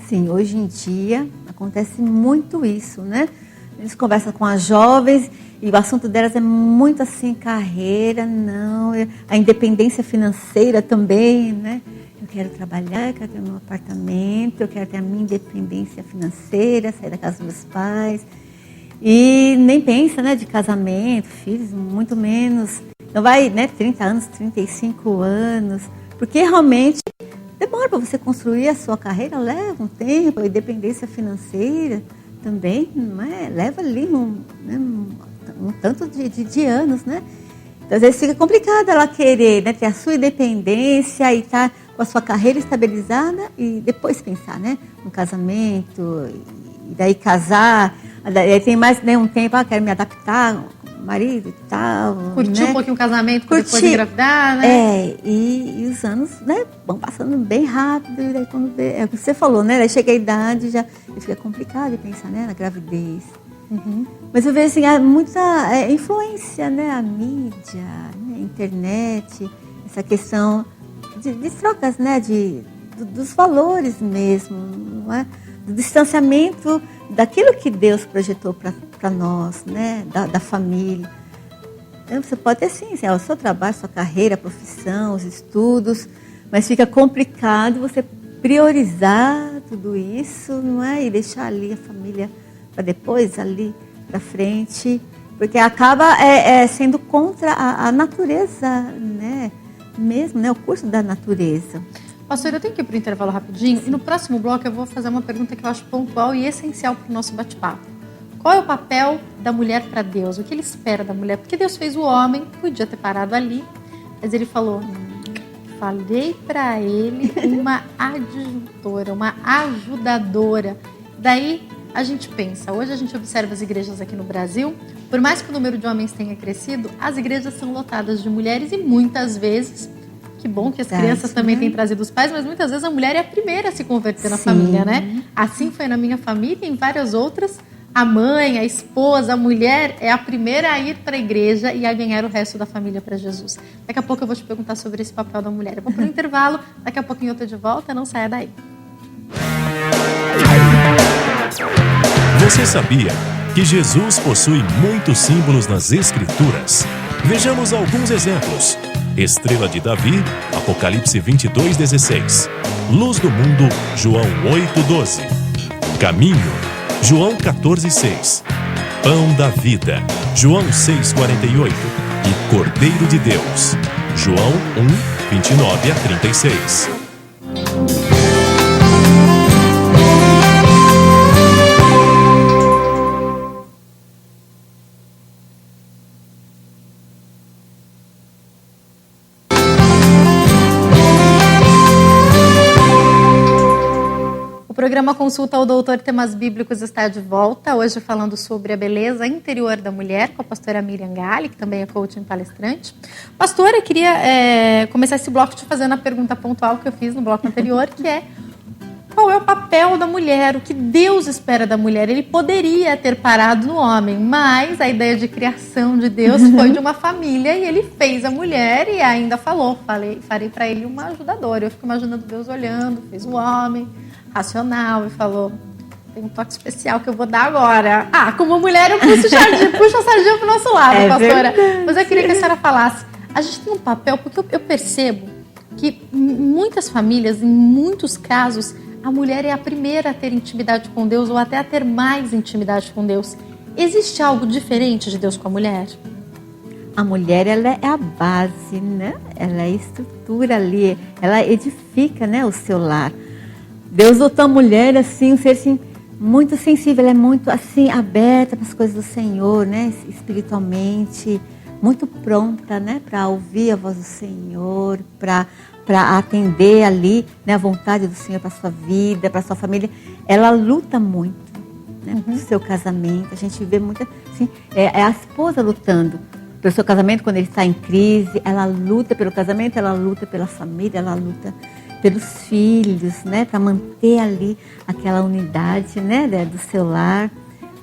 Sim, hoje em dia acontece muito isso, né? Eles conversam com as jovens e o assunto delas é muito assim, carreira, não, a independência financeira também, né? Eu quero trabalhar, eu quero ter meu apartamento, eu quero ter a minha independência financeira, sair da casa dos meus pais. E nem pensa, né, de casamento, filhos, muito menos. Não vai, né, 30 anos, 35 anos, porque realmente demora para você construir a sua carreira, leva um tempo, a independência financeira também, não é? Leva ali um tanto de anos, né? Então, às vezes fica complicado ela querer, né, ter a sua independência e estar com a sua carreira estabilizada e depois pensar, né, no casamento, e daí casar, daí tem mais, né, um tempo, quero me adaptar com o marido e tal. Curtir, né, um pouquinho o casamento para depois engravidar, né? E os anos, né, vão passando bem rápido, e daí quando vê, é o que você falou, né, daí chega a idade, já fica complicado de pensar, né, na gravidez. Uhum. Mas eu vejo assim, há muita influência, né? A mídia, né? A internet, essa questão de trocas, né? Dos valores mesmo, não é? Do distanciamento daquilo que Deus projetou para nós, né? Da família. Então, você pode ter sim, o seu trabalho, sua carreira, a profissão, os estudos, mas fica complicado você priorizar tudo isso, não é? E deixar ali a família para depois, ali para frente, porque acaba sendo contra a natureza, né? Mesmo, né? O curso da natureza. Pastor, eu tenho que ir para o intervalo rapidinho. Sim. E no próximo bloco eu vou fazer uma pergunta que eu acho pontual e essencial para o nosso bate-papo. Qual é o papel da mulher para Deus? O que Ele espera da mulher? Porque Deus fez o homem, podia ter parado ali, mas Ele falou, falei para ele uma adjuntora, uma ajudadora. Daí a gente pensa, hoje a gente observa as igrejas aqui no Brasil, por mais que o número de homens tenha crescido, as igrejas são lotadas de mulheres e muitas vezes, que bom que as crianças também têm trazido os pais, mas muitas vezes a mulher é a primeira a se converter na família, né? Assim foi na minha família e em várias outras, a mãe, a esposa, a mulher é a primeira a ir para a igreja e a ganhar o resto da família para Jesus. Daqui a pouco eu vou te perguntar sobre esse papel da mulher. Eu vou para o intervalo, daqui a pouquinho eu tô de volta, não saia daí. Você sabia que Jesus possui muitos símbolos nas Escrituras? Vejamos alguns exemplos. Estrela de Davi, Apocalipse 22:16. Luz do mundo, João 8:12. Caminho, João 14:6. Pão da vida, João 6:48. E Cordeiro de Deus, João 1:29-36. O programa Consulta ao Doutor Temas Bíblicos está de volta, hoje falando sobre a beleza interior da mulher, com a pastora Miriam Galli, que também é coaching palestrante. Pastora, eu queria começar esse bloco te fazendo a pergunta pontual que eu fiz no bloco anterior, que é: qual é o papel da mulher? O que Deus espera da mulher? Ele poderia ter parado no homem, mas a ideia de criação de Deus foi de uma família e ele fez a mulher e ainda falou, farei para ele uma ajudadora. Eu fico imaginando Deus olhando, fez o homem racional e falou, tem um toque especial que eu vou dar agora. Como mulher eu puxo a sardinha pro nosso lado, pastora. Verdade. Mas eu queria que a senhora falasse, a gente tem um papel, porque eu percebo que em muitas famílias, em muitos casos, a mulher é a primeira a ter intimidade com Deus ou até a ter mais intimidade com Deus. Existe algo diferente de Deus com a mulher? A mulher, ela é a base, né? Ela é a estrutura ali, ela edifica, né, o seu lar. Deus dotou a mulher assim, um ser assim, muito sensível, ela é muito assim, aberta para as coisas do Senhor, né? Espiritualmente, muito pronta, né? Para ouvir a voz do Senhor, para atender ali, né, a vontade do Senhor para a sua vida, para a sua família. Ela luta muito, né, pelo seu casamento. A gente vê muito assim, é a esposa lutando pelo seu casamento quando ele está em crise. Ela luta pelo casamento, ela luta pela família, ela luta pelos filhos, né, para manter ali aquela unidade, né, do seu lar.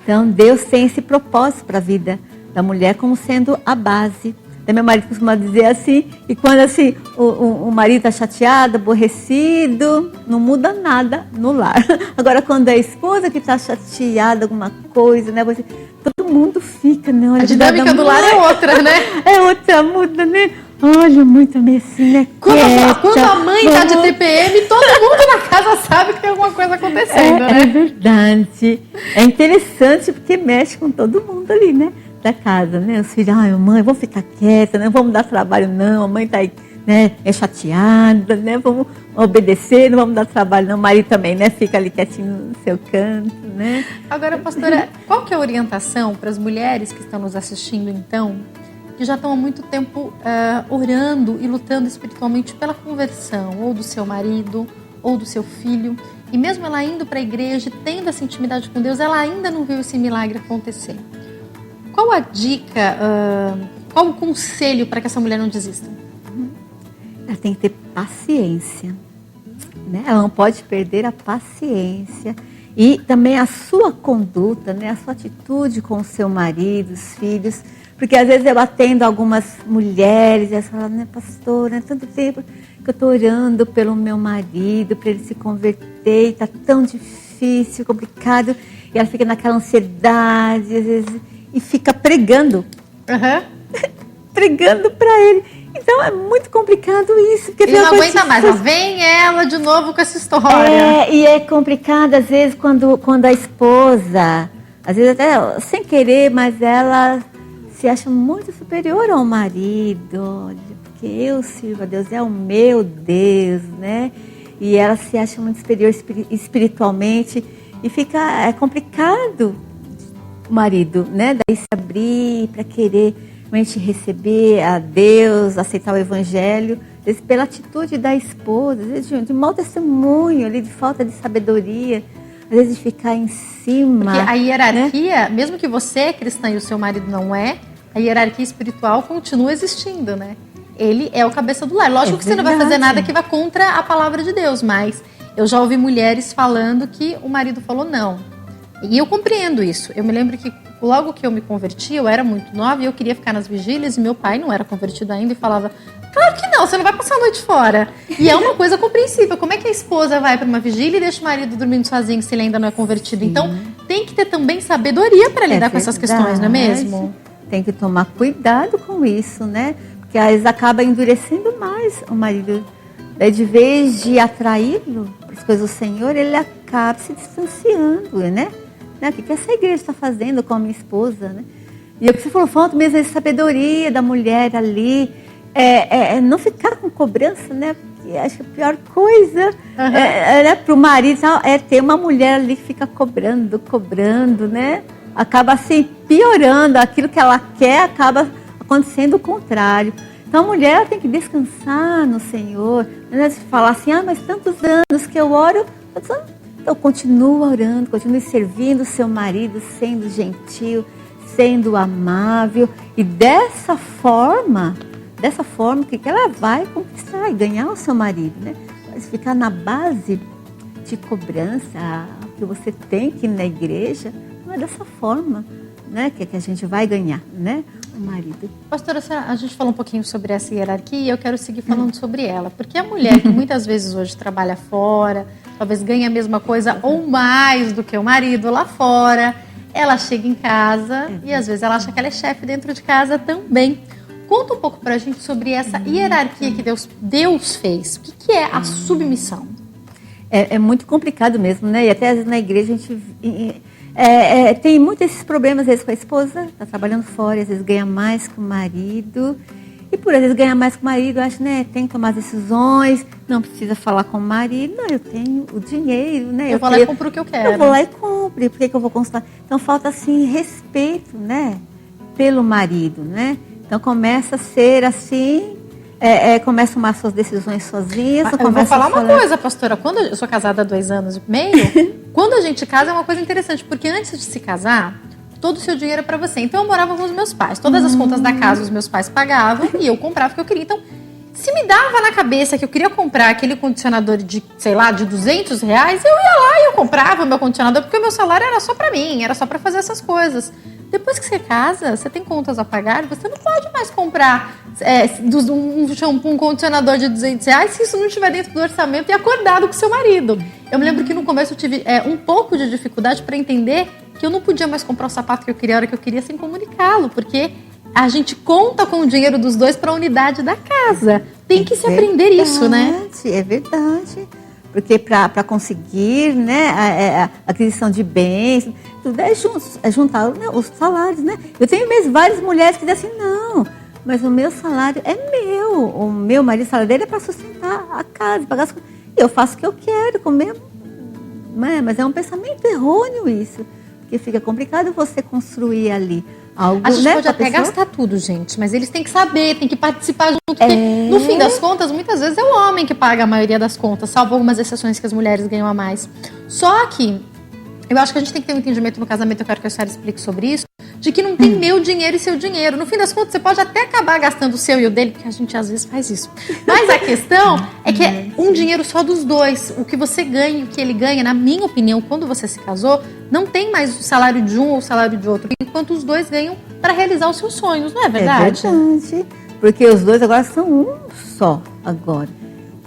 Então, Deus tem esse propósito para a vida da mulher como sendo a base. Meu marido costuma dizer assim, e quando assim, o marido está chateado, aborrecido, não muda nada no lar. Agora, quando é a esposa que está chateada, alguma coisa, né, todo mundo fica, né? Olha, a dinâmica do lar é outra, né? É outra, muda, né? Olha, muito assim, né? Quando a mãe está de TPM, todo mundo na casa sabe que tem alguma coisa acontecendo, né? É verdade. É interessante porque mexe com todo mundo ali, né? Da casa, né? Os filhos, mãe, vamos ficar quieta, não vamos dar trabalho não, a mãe tá aí né, é chateada, né, vamos obedecer, não vamos dar trabalho, não. O marido também, né, fica ali quietinho no seu canto, né. Agora, pastora, qual que é a orientação para as mulheres que estão nos assistindo, então, que já estão há muito tempo orando e lutando espiritualmente pela conversão, ou do seu marido, ou do seu filho, e mesmo ela indo para a igreja, tendo essa intimidade com Deus, ela ainda não viu esse milagre acontecer. Qual a dica, qual o conselho para que essa mulher não desista? Ela tem que ter paciência, né? Ela não pode perder a paciência e também a sua conduta, né? A sua atitude com o seu marido, os filhos, porque às vezes eu atendo algumas mulheres e elas falam, né, pastora, tanto tempo que eu estou orando pelo meu marido, para ele se converter, está tão difícil, complicado, e ela fica naquela ansiedade, às vezes, e fica pregando, pregando para ele. Então é muito complicado isso. Porque ele não aguenta mais, mas vem ela de novo com essa história. E é complicado às vezes quando a esposa, às vezes até sem querer, mas ela se acha muito superior ao marido. Olha, porque eu sirvo a Deus, é o meu Deus, né? E ela se acha muito superior espiritualmente e é complicado o marido, né? Daí se abrir para querer realmente receber a Deus, aceitar o Evangelho, às vezes pela atitude da esposa, às vezes de mau testemunho, ali, de falta de sabedoria, às vezes de ficar em cima. Porque a hierarquia, né? Mesmo que você é cristã e o seu marido não é, a hierarquia espiritual continua existindo, né? Ele é o cabeça do lar. Lógico que você não vai fazer nada que vá contra a palavra de Deus, mas eu já ouvi mulheres falando que o marido falou não. E eu compreendo isso. Eu me lembro que logo que eu me converti, eu era muito nova e eu queria ficar nas vigílias e meu pai não era convertido ainda e falava, claro que não, você não vai passar a noite fora. E é uma coisa compreensível. Como é que a esposa vai para uma vigília e deixa o marido dormindo sozinho se ele ainda não é convertido? Sim. Então, tem que ter também sabedoria para lidar com essas questões, não é mesmo? Tem que tomar cuidado com isso, né? Porque às vezes acaba endurecendo mais o marido. Daí, de vez de atraí-lo para as coisas do Senhor, ele acaba se distanciando, né? O que essa igreja está fazendo com a minha esposa, né? E o que você falou, falta mesmo de sabedoria da mulher ali, não ficar com cobrança, né? Porque acho que a pior coisa para o marido é ter uma mulher ali que fica cobrando, né? Acaba assim piorando, aquilo que ela quer acaba acontecendo o contrário. Então a mulher ela tem que descansar no Senhor, né? Se falar assim, mas tantos anos que eu oro, então continua orando, continue servindo o seu marido, sendo gentil, sendo amável. E dessa forma que ela vai conquistar e ganhar o seu marido, né? Mas ficar na base de cobrança que você tem que ir na igreja, não é dessa forma, né? Que a gente vai ganhar, né? O marido. Pastora, a gente falou um pouquinho sobre essa hierarquia e eu quero seguir falando sobre ela. Porque a mulher que muitas vezes hoje trabalha fora, talvez ganhe a mesma coisa ou mais do que o marido lá fora, ela chega em casa e às vezes ela acha que ela é chefe dentro de casa também. Conta um pouco pra gente sobre essa hierarquia que Deus fez. O que é a submissão? É muito complicado mesmo, né? E até às vezes na igreja a gente tem muitos esses problemas, às vezes com a esposa, está trabalhando fora, às vezes ganha mais que o marido. E por às vezes ganhar mais que o marido, acho, né, tem que tomar decisões, não precisa falar com o marido. Não, eu tenho o dinheiro, né? Eu vou lá e compro o que eu quero. Eu vou lá e compro, por que eu vou consultar? Então falta, assim, respeito, né, pelo marido, né? Então começa a ser assim, começa a tomar suas decisões sozinhas. Eu vou falar uma coisa, pastora, quando eu sou casada há 2 anos e meio, quando a gente casa é uma coisa interessante, porque antes de se casar, todo o seu dinheiro é para você. Então eu morava com os meus pais. Todas as contas da casa os meus pais pagavam e eu comprava o que eu queria. Então, se me dava na cabeça que eu queria comprar aquele condicionador de, sei lá, de R$200, eu ia lá e eu comprava o meu condicionador, porque o meu salário era só para mim, era só para fazer essas coisas. Depois que você casa, você tem contas a pagar, você não pode mais comprar um shampoo, um condicionador de R$200 se isso não estiver dentro do orçamento e acordado com seu marido. Eu me lembro que no começo eu tive um pouco de dificuldade para entender que eu não podia mais comprar o sapato que eu queria a hora que eu queria sem comunicá-lo, porque a gente conta com o dinheiro dos dois para a unidade da casa. Tem que se aprender isso, né? É verdade. Porque para conseguir, né, a aquisição de bens, tudo juntar, né, os salários, né? Eu tenho mesmo várias mulheres que dizem assim, não, mas o meu salário é meu. O meu marido, o salário dele é para sustentar a casa, pagar as coisas. E eu faço o que eu quero, comer. Mas é um pensamento errôneo isso. Porque fica complicado você construir ali algo, a gente pode até pessoa gastar tudo, gente, mas eles têm que saber, têm que participar junto, porque no fim das contas, muitas vezes é o homem que paga a maioria das contas, salvo algumas exceções que as mulheres ganham a mais. Só que eu acho que a gente tem que ter um entendimento no casamento, eu quero que a senhora explique sobre isso, de que não tem meu dinheiro e seu dinheiro. No fim das contas, você pode até acabar gastando o seu e o dele, porque a gente às vezes faz isso. Mas a questão é que é um dinheiro só dos dois. O que você ganha e o que ele ganha, na minha opinião, quando você se casou, não tem mais o salário de um ou o salário de outro, enquanto os dois ganham para realizar os seus sonhos, não é verdade? É verdade, porque os dois agora são um só agora.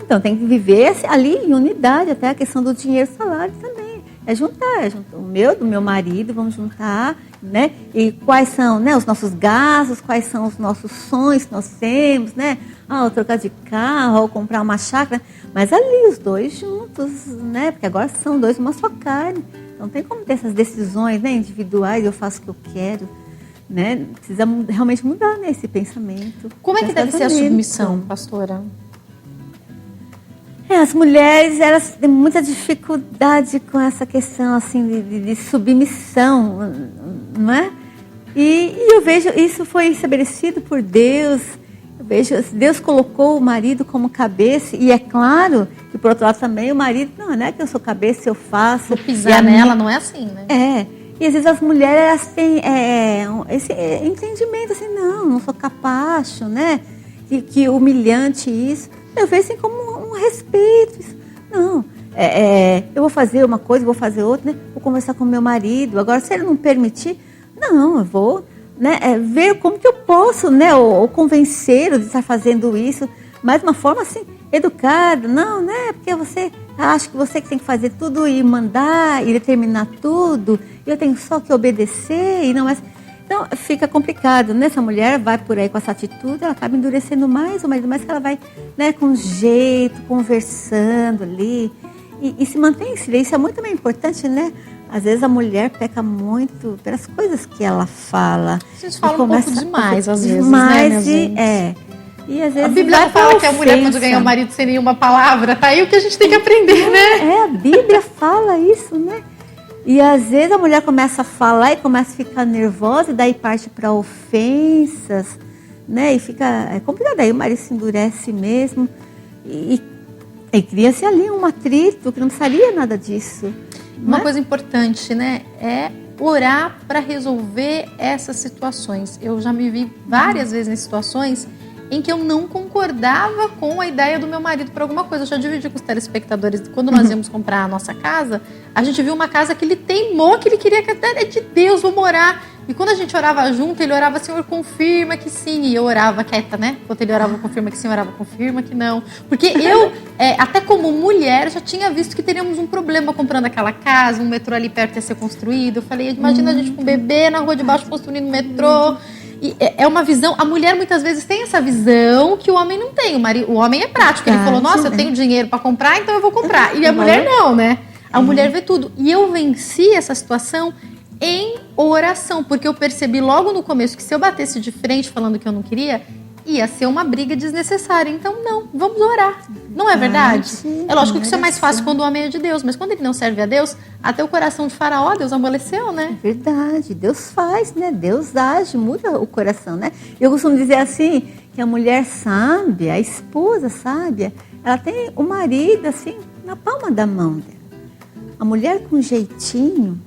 Então tem que viver ali em unidade, até a questão do dinheiro e salário também. É juntar o meu, do meu marido, vamos juntar, né? E quais são, né, os nossos gastos, quais são os nossos sonhos que nós temos, né? Ou trocar de carro, ou comprar uma chácara. Mas ali, os dois juntos, né? Porque agora são dois uma só carne. Não tem como ter essas decisões, né, individuais, eu faço o que eu quero, né? Precisa realmente mudar, né, esse pensamento. Como é que deve ser a submissão, pastora? As mulheres, elas têm muita dificuldade com essa questão assim de submissão, não é? E eu vejo, isso foi estabelecido por Deus. Eu vejo, Deus colocou o marido como cabeça, e é claro que, por outro lado, também o marido, não é que eu sou cabeça, eu faço. Vou pisar nela, não é assim, né? E às vezes as mulheres, elas têm esse entendimento assim, não sou capacho, né? Que humilhante isso. Eu vejo assim como um respeito. Isso. Não, eu vou fazer uma coisa, vou fazer outra, né? Vou conversar com o meu marido. Agora, se ele não permitir, não, eu vou, né, ver como que eu posso, né, ou convencê-lo de estar fazendo isso, mas de uma forma assim, educada. Não, né, porque você acha que você que tem que fazer tudo e mandar e determinar tudo, eu tenho só que obedecer e não é. Então, fica complicado, né? Essa mulher vai por aí com essa atitude, ela acaba endurecendo mais o marido, mas que ela vai, né, com jeito, conversando ali, e se mantém em silêncio. Isso é muito também importante, né? Às vezes a mulher peca muito pelas coisas que ela fala. A gente fala um pouco demais, às vezes, demais, né, e às vezes a Bíblia fala que a mulher pode ganhar o marido sem nenhuma palavra, tá aí o que a gente tem que aprender, né? A Bíblia fala isso, né? E às vezes a mulher começa a falar e começa a ficar nervosa, e daí parte para ofensas, né? E fica complicado, aí o marido se endurece mesmo, e cria-se ali um atrito que não precisaria nada disso. Uma coisa importante, né, é orar para resolver essas situações. Eu já me vi várias vezes em situações em que eu não concordava com a ideia do meu marido para alguma coisa. Eu já dividi com os telespectadores, quando nós íamos comprar a nossa casa, a gente viu uma casa que ele teimou, que ele queria que até de Deus, vou morar. E quando a gente orava junto, ele orava, Senhor, confirma que sim. E eu orava quieta, né? Enquanto ele orava, confirma que sim, eu orava, confirma que não. Porque eu, até como mulher, já tinha visto que teríamos um problema comprando aquela casa, um metrô ali perto ia ser construído. Eu falei, imagina a gente com um bebê na rua de baixo construindo um metrô. E é uma visão, a mulher muitas vezes tem essa visão que o homem não tem. O homem é prático, ele falou, nossa, eu tenho dinheiro para comprar, então eu vou comprar. E a mulher não, né? A mulher vê tudo. E eu venci essa situação em oração, porque eu percebi logo no começo que se eu batesse de frente falando que eu não queria, ia ser uma briga desnecessária. Então, não, vamos orar. Não é verdade? É lógico que isso é mais fácil quando o homem é de Deus, mas quando ele não serve a Deus, até o coração de Faraó, Deus amoleceu, né? É verdade, Deus faz, né? Deus age, muda o coração, né? Eu costumo dizer assim, que a mulher sábia, a esposa sábia, ela tem o marido, assim, na palma da mão dela. A mulher com jeitinho,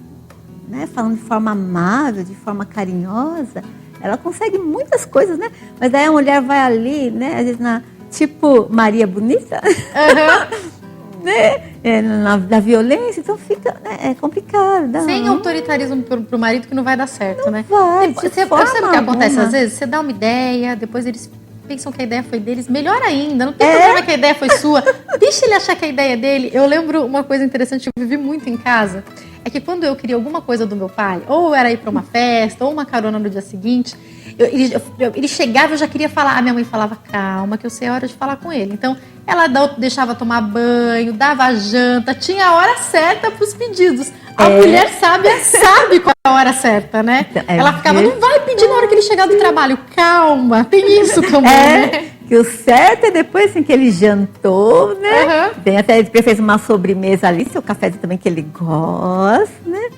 né? Falando de forma amável, de forma carinhosa, ela consegue muitas coisas, né? Mas aí a mulher vai ali, né? Às vezes tipo Maria Bonita, né? Na violência, então fica, né? complicado. Sem autoritarismo pro marido que não vai dar certo, não né? Vai, sabe o que acontece às vezes? Você dá uma ideia, depois eles pensam que a ideia foi deles, melhor ainda, não tem problema que a ideia foi sua, deixa ele achar que a ideia é dele. Eu lembro uma coisa interessante que eu vivi muito em casa, é que quando eu queria alguma coisa do meu pai, ou era ir para uma festa, ou uma carona no dia seguinte, ele chegava e eu já queria falar. A minha mãe falava, calma, que eu sei a hora de falar com ele. Então, ela deixava tomar banho, dava janta, tinha a hora certa para os pedidos. A mulher sábia sabe qual é a hora certa, né? Ela ficava, não vai pedir na hora que ele chegar do trabalho. Calma, tem isso também, né? Que o certo é depois assim, que ele jantou, né? Tem até ele fez uma sobremesa ali, seu café também que ele gosta, né?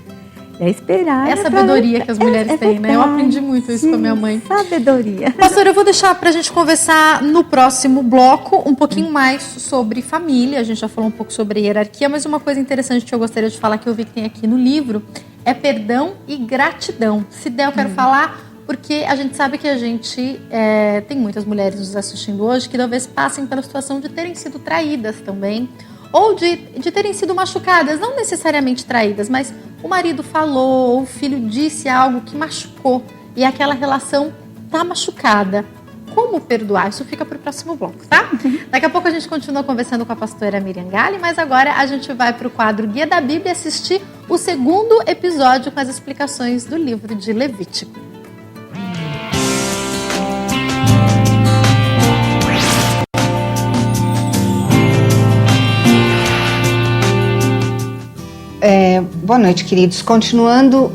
É esperar. É a sabedoria que as mulheres têm, né? Eu aprendi muito isso com a minha mãe. Sabedoria. Pastora, eu vou deixar pra gente conversar no próximo bloco um pouquinho mais sobre família. A gente já falou um pouco sobre hierarquia, mas uma coisa interessante que eu gostaria de falar, que eu vi que tem aqui no livro, é perdão e gratidão. Se der, eu quero falar, porque a gente sabe que a gente tem muitas mulheres nos assistindo hoje que talvez passem pela situação de terem sido traídas também, ou de terem sido machucadas, não necessariamente traídas, mas o marido falou, ou o filho disse algo que machucou, e aquela relação tá machucada. Como perdoar? Isso fica para o próximo bloco, tá? Daqui a pouco a gente continua conversando com a pastora Miriam Galli, mas agora a gente vai para o quadro Guia da Bíblia assistir o segundo episódio com as explicações do livro de Levítico. Boa noite, queridos. Continuando,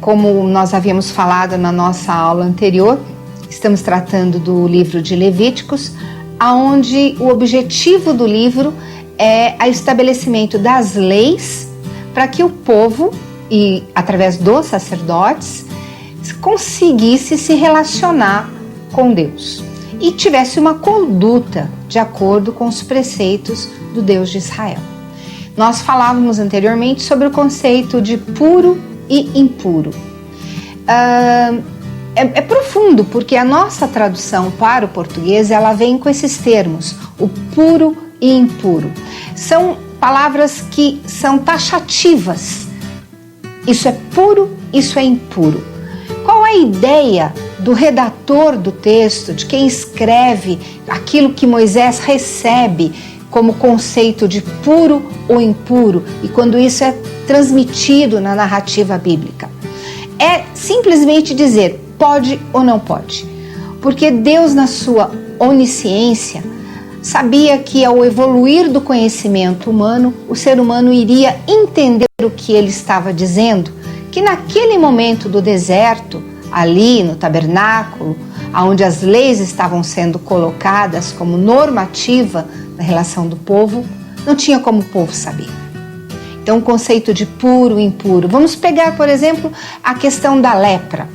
como nós havíamos falado na nossa aula anterior, estamos tratando do livro de Levíticos, onde o objetivo do livro é o estabelecimento das leis para que o povo, e através dos sacerdotes, conseguisse se relacionar com Deus e tivesse uma conduta de acordo com os preceitos do Deus de Israel. Nós falávamos anteriormente sobre o conceito de puro e impuro. É profundo, porque a nossa tradução para o português, ela vem com esses termos, o puro e impuro. São palavras que são taxativas. Isso é puro, isso é impuro. Qual a ideia do redator do texto, de quem escreve aquilo que Moisés recebe como conceito de puro ou impuro, e quando isso é transmitido na narrativa bíblica? É simplesmente dizer pode ou não pode, porque Deus, na sua onisciência, sabia que ao evoluir do conhecimento humano, o ser humano iria entender o que ele estava dizendo, que naquele momento do deserto, ali no tabernáculo, onde as leis estavam sendo colocadas como normativa na relação do povo, não tinha como o povo saber. Então, o conceito de puro e impuro. Vamos pegar, por exemplo, a questão da lepra,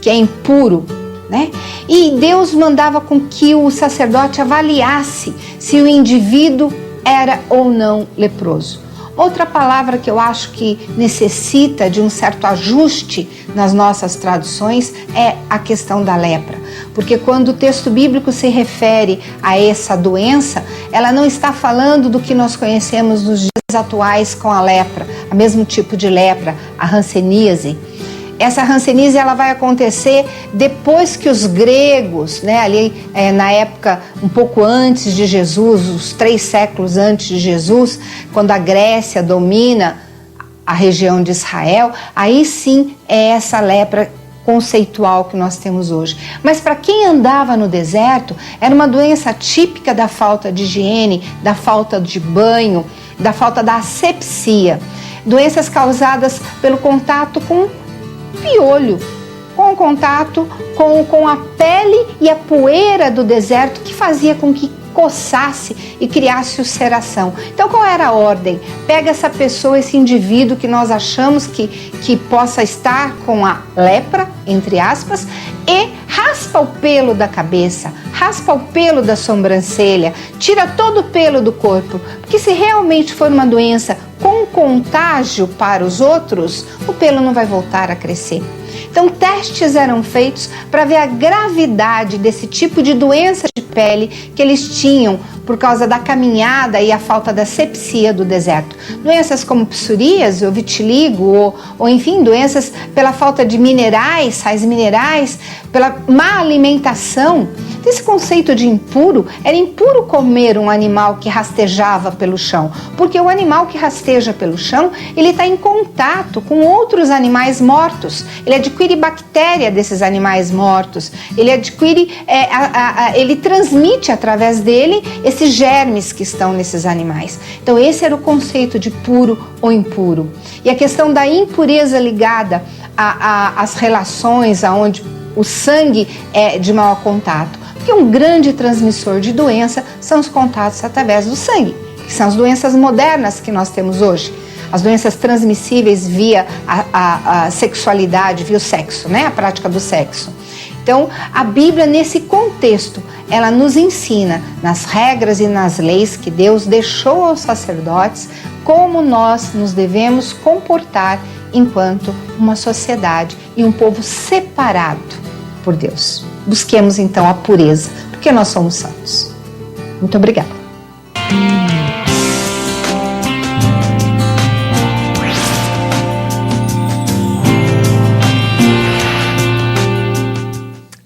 que é impuro, né? E Deus mandava com que o sacerdote avaliasse se o indivíduo era ou não leproso. Outra palavra que eu acho que necessita de um certo ajuste nas nossas traduções é a questão da lepra. Porque quando o texto bíblico se refere a essa doença, ela não está falando do que nós conhecemos nos dias atuais com a lepra, o mesmo tipo de lepra, a hanseníase. Essa hanseníase, ela vai acontecer depois que os gregos, né, ali na época um pouco antes de Jesus, os 3 séculos antes de Jesus, quando a Grécia domina a região de Israel, aí sim é essa lepra conceitual que nós temos hoje. Mas para quem andava no deserto, era uma doença típica da falta de higiene, da falta de banho, da falta da asepsia. Doenças causadas pelo contato com piolho, com o contato com a pele e a poeira do deserto, que fazia com que coçasse e criasse ulceração. Então, qual era a ordem? Pega essa pessoa, esse indivíduo que nós achamos que possa estar com a lepra, entre aspas, e raspa o pelo da cabeça, raspa o pelo da sobrancelha, tira todo o pelo do corpo, porque se realmente for uma doença com contágio para os outros, o pelo não vai voltar a crescer. Então, testes eram feitos para ver a gravidade desse tipo de doença de pele que eles tinham por causa da caminhada e a falta da asepsia do deserto. Doenças como psoríase ou vitiligo, ou enfim, doenças pela falta de minerais, sais minerais, pela má alimentação. Esse conceito de impuro, era impuro comer um animal que rastejava pelo chão, porque o animal que rasteja pelo chão, ele está em contato com outros animais mortos, ele adquire bactéria desses animais mortos, ele adquire, ele transmite através dele desses germes que estão nesses animais. Então esse era o conceito de puro ou impuro. E a questão da impureza ligada às relações aonde o sangue é de maior contato. Porque um grande transmissor de doença são os contatos através do sangue, que são as doenças modernas que nós temos hoje. As doenças transmissíveis via a sexualidade, via o sexo, né? A prática do sexo. Então, a Bíblia, nesse contexto, ela nos ensina, nas regras e nas leis que Deus deixou aos sacerdotes, como nós nos devemos comportar enquanto uma sociedade e um povo separado por Deus. Busquemos, então, a pureza, porque nós somos santos. Muito obrigada.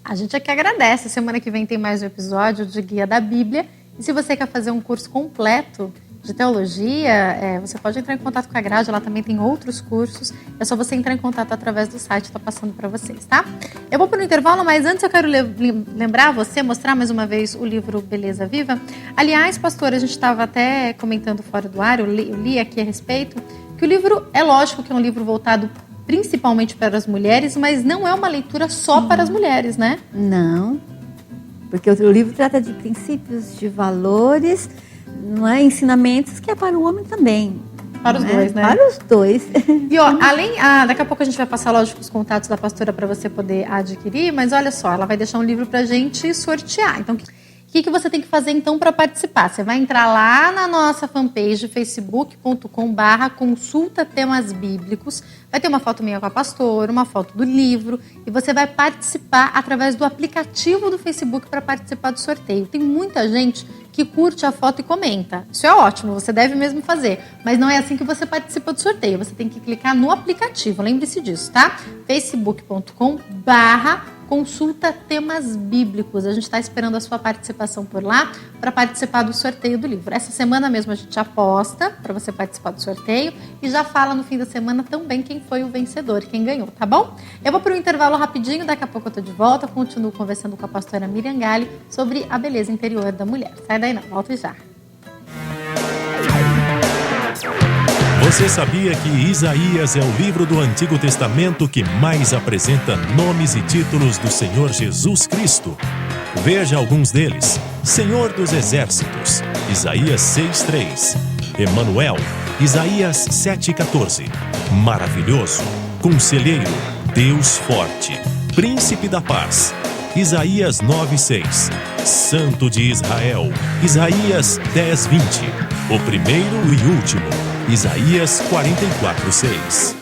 A gente é que agradece. Semana que vem tem mais um episódio de Guia da Bíblia. E se você quer fazer um curso completo de teologia, você pode entrar em contato com a Grade. Ela também tem outros cursos. É só você entrar em contato através do site. Está passando para vocês, tá? Eu vou para o intervalo, mas antes eu quero lembrar você, mostrar mais uma vez o livro Beleza Viva. Aliás, pastor, a gente estava até comentando fora do ar, eu li aqui a respeito, que o livro, é lógico que é um livro voltado principalmente para as mulheres, mas não é uma leitura só para as mulheres, né? Não, porque o livro trata de princípios, de valores, não é? Ensinamentos que é para o homem também. Para os dois, né? Para os dois. E ó, daqui a pouco a gente vai passar, lógico, os contatos da pastora para você poder adquirir, mas olha só, ela vai deixar um livro para a gente sortear. Então, o que você tem que fazer então para participar? Você vai entrar lá na nossa fanpage facebook.com/consulta temas bíblicos. Vai ter uma foto minha com a pastora, uma foto do livro e você vai participar através do aplicativo do Facebook para participar do sorteio. Tem muita gente que curte a foto e comenta. Isso é ótimo, você deve mesmo fazer. Mas não é assim que você participa do sorteio. Você tem que clicar no aplicativo, lembre-se disso, tá? facebook.com/consulta temas bíblicos. A gente está esperando a sua participação por lá para participar do sorteio do livro. Essa semana mesmo a gente aposta para você participar do sorteio e já fala no fim da semana também quem foi o vencedor, quem ganhou, tá bom? Eu vou para um intervalo rapidinho, daqui a pouco eu tô de volta, continuo conversando com a pastora Miriam Galli sobre a beleza interior da mulher. Sai daí não, volto já. Você sabia que Isaías é o livro do Antigo Testamento que mais apresenta nomes e títulos do Senhor Jesus Cristo? Veja alguns deles. Senhor dos Exércitos, Isaías 6:3. Emanuel, Isaías 7:14. Maravilhoso, Conselheiro, Deus Forte, Príncipe da Paz, Isaías 9:6. Santo de Israel, Isaías 10:20. O primeiro e último, Isaías 44:6.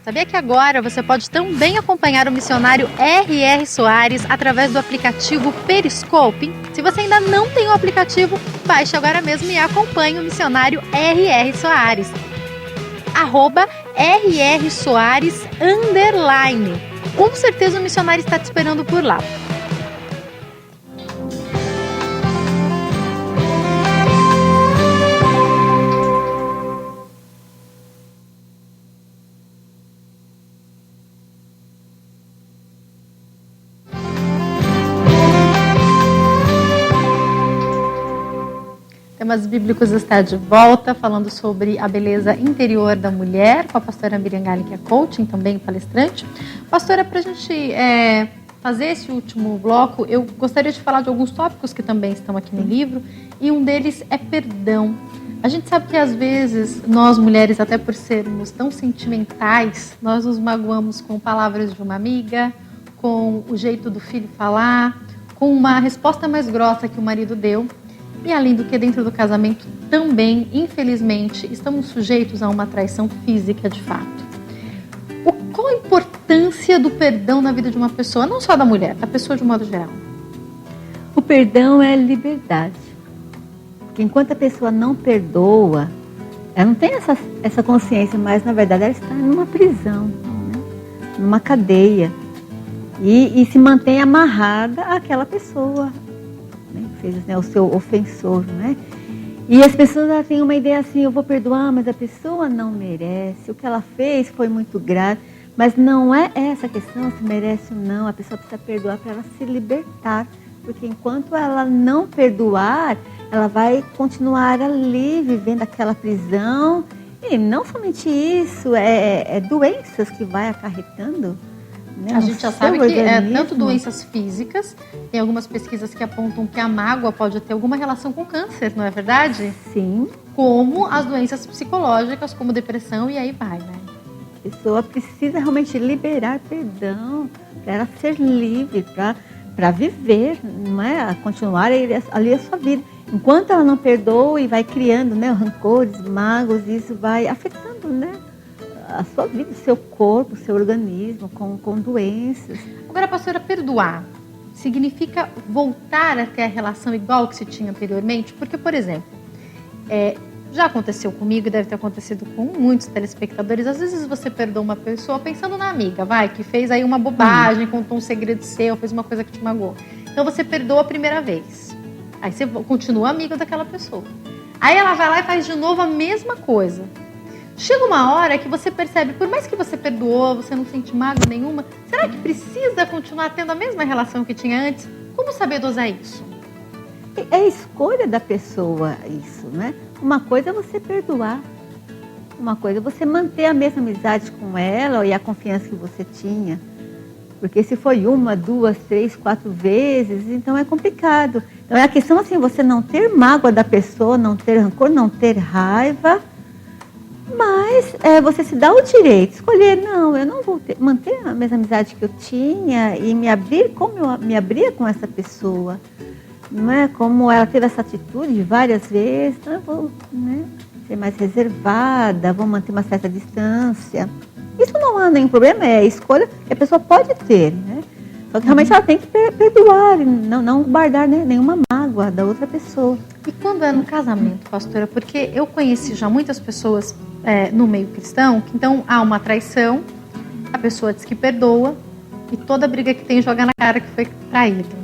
Sabia que agora você pode também acompanhar o missionário R.R. Soares através do aplicativo Periscope? Se você ainda não tem o aplicativo, baixe agora mesmo e acompanhe o missionário R.R. Soares. @RR Soares _. Com certeza o missionário está te esperando por lá. Temas Bíblicos está de volta, falando sobre a beleza interior da mulher, com a pastora Miriam Galli, que é coaching, também palestrante. Pastora, para a gente fazer esse último bloco, eu gostaria de falar de alguns tópicos que também estão aqui no livro, e um deles é perdão. A gente sabe que às vezes nós mulheres, até por sermos tão sentimentais, nós nos magoamos com palavras de uma amiga, com o jeito do filho falar, com uma resposta mais grossa que o marido deu. E além do que, dentro do casamento também, infelizmente, estamos sujeitos a uma traição física de fato. Qual a importância do perdão na vida de uma pessoa, não só da mulher, da pessoa de um modo geral? O perdão é liberdade. Porque enquanto a pessoa não perdoa, ela não tem essa consciência, mas na verdade ela está numa prisão, né? Numa cadeia. E se mantém amarrada àquela pessoa, né? Fez, né, o seu ofensor, né? E as pessoas têm uma ideia assim: eu vou perdoar, mas a pessoa não merece, o que ela fez foi muito grave. Mas não é essa a questão, se merece ou não. A pessoa precisa perdoar para ela se libertar, porque enquanto ela não perdoar, ela vai continuar ali, vivendo aquela prisão. E não somente isso, é doenças que vai acarretando. Né, a gente já sabe que tanto doenças físicas, tem algumas pesquisas que apontam que a mágoa pode ter alguma relação com câncer, não é verdade? Sim. Como as doenças psicológicas, como depressão, e aí vai, né? A pessoa precisa realmente liberar perdão, para ela ser livre, para viver, não é? Continuar ali a sua vida. Enquanto ela não perdoa e vai criando, né, rancores, mágoas, isso vai afetando, né, a sua vida, o seu corpo, o seu organismo, com doenças. Agora, pastora, perdoar significa voltar a ter a relação igual que se tinha anteriormente? Porque, por exemplo, já aconteceu comigo e deve ter acontecido com muitos telespectadores. Às vezes você perdoa uma pessoa pensando na amiga, que fez aí uma bobagem, contou um segredo seu, fez uma coisa que te magoou. Então você perdoa a primeira vez. Aí você continua amigo daquela pessoa. Aí ela vai lá e faz de novo a mesma coisa. Chega uma hora que você percebe, por mais que você perdoou, você não sente mágoa nenhuma, será que precisa continuar tendo a mesma relação que tinha antes? Como saber dosar isso? É a escolha da pessoa isso, né? Uma coisa é você perdoar. Uma coisa é você manter a mesma amizade com ela e a confiança que você tinha. Porque se foi 1, 2, 3, 4 vezes, então é complicado. Então é a questão assim, você não ter mágoa da pessoa, não ter rancor, não ter raiva, mas você se dá o direito de escolher, não, eu não vou manter a mesma amizade que eu tinha e me abrir como eu me abria com essa pessoa. Não é? Como ela teve essa atitude várias vezes, então eu vou, né, ser mais reservada, vou manter uma certa distância. Isso não há nenhum problema, é a escolha que a pessoa pode ter, né? Só que realmente ela tem que perdoar, não guardar, né, nenhuma mágoa da outra pessoa. E quando é no casamento, pastora? Porque eu conheci já muitas pessoas no meio cristão, que então há uma traição, a pessoa diz que perdoa, e toda briga que tem joga na cara que foi traído.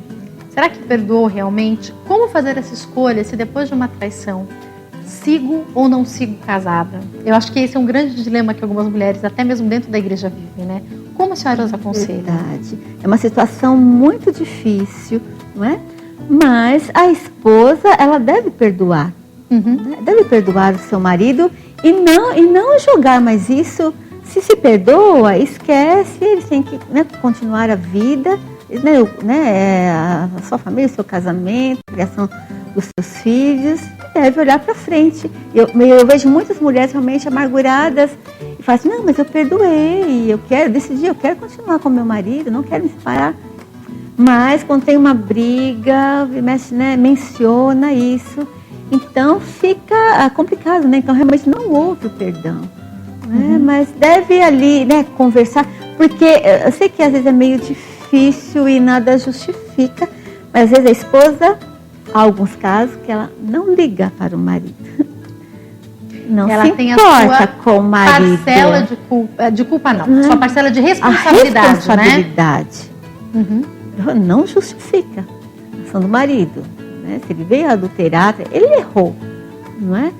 Será que perdoou realmente? Como fazer essa escolha se depois de uma traição sigo ou não sigo casada? Eu acho que esse é um grande dilema que algumas mulheres, até mesmo dentro da igreja, vivem, né? Como a senhora os aconselha? Verdade. É uma situação muito difícil, não é? Mas a esposa, ela deve perdoar. Né? Deve perdoar o seu marido e não jogar mais isso. Se perdoa, esquece, eles têm que, né, continuar a vida, né, a sua família, o seu casamento, a criação dos seus filhos, deve olhar para frente. Eu vejo muitas mulheres realmente amarguradas e falam assim, não, mas eu perdoei, eu quero continuar com meu marido, não quero me separar. Mas quando tem uma briga, menciona isso, então fica complicado, né? Então realmente não houve o perdão. Né? Mas deve ali, né, conversar, porque eu sei que às vezes é meio difícil e nada justifica, mas às vezes a esposa, há alguns casos que ela não liga para o marido. Não ela se tem importa a com o marido. Parcela de culpa não, sua parcela de responsabilidade, a responsabilidade, né? Não justifica a ação do marido. Né? Se ele veio adulterar, ele errou, não é?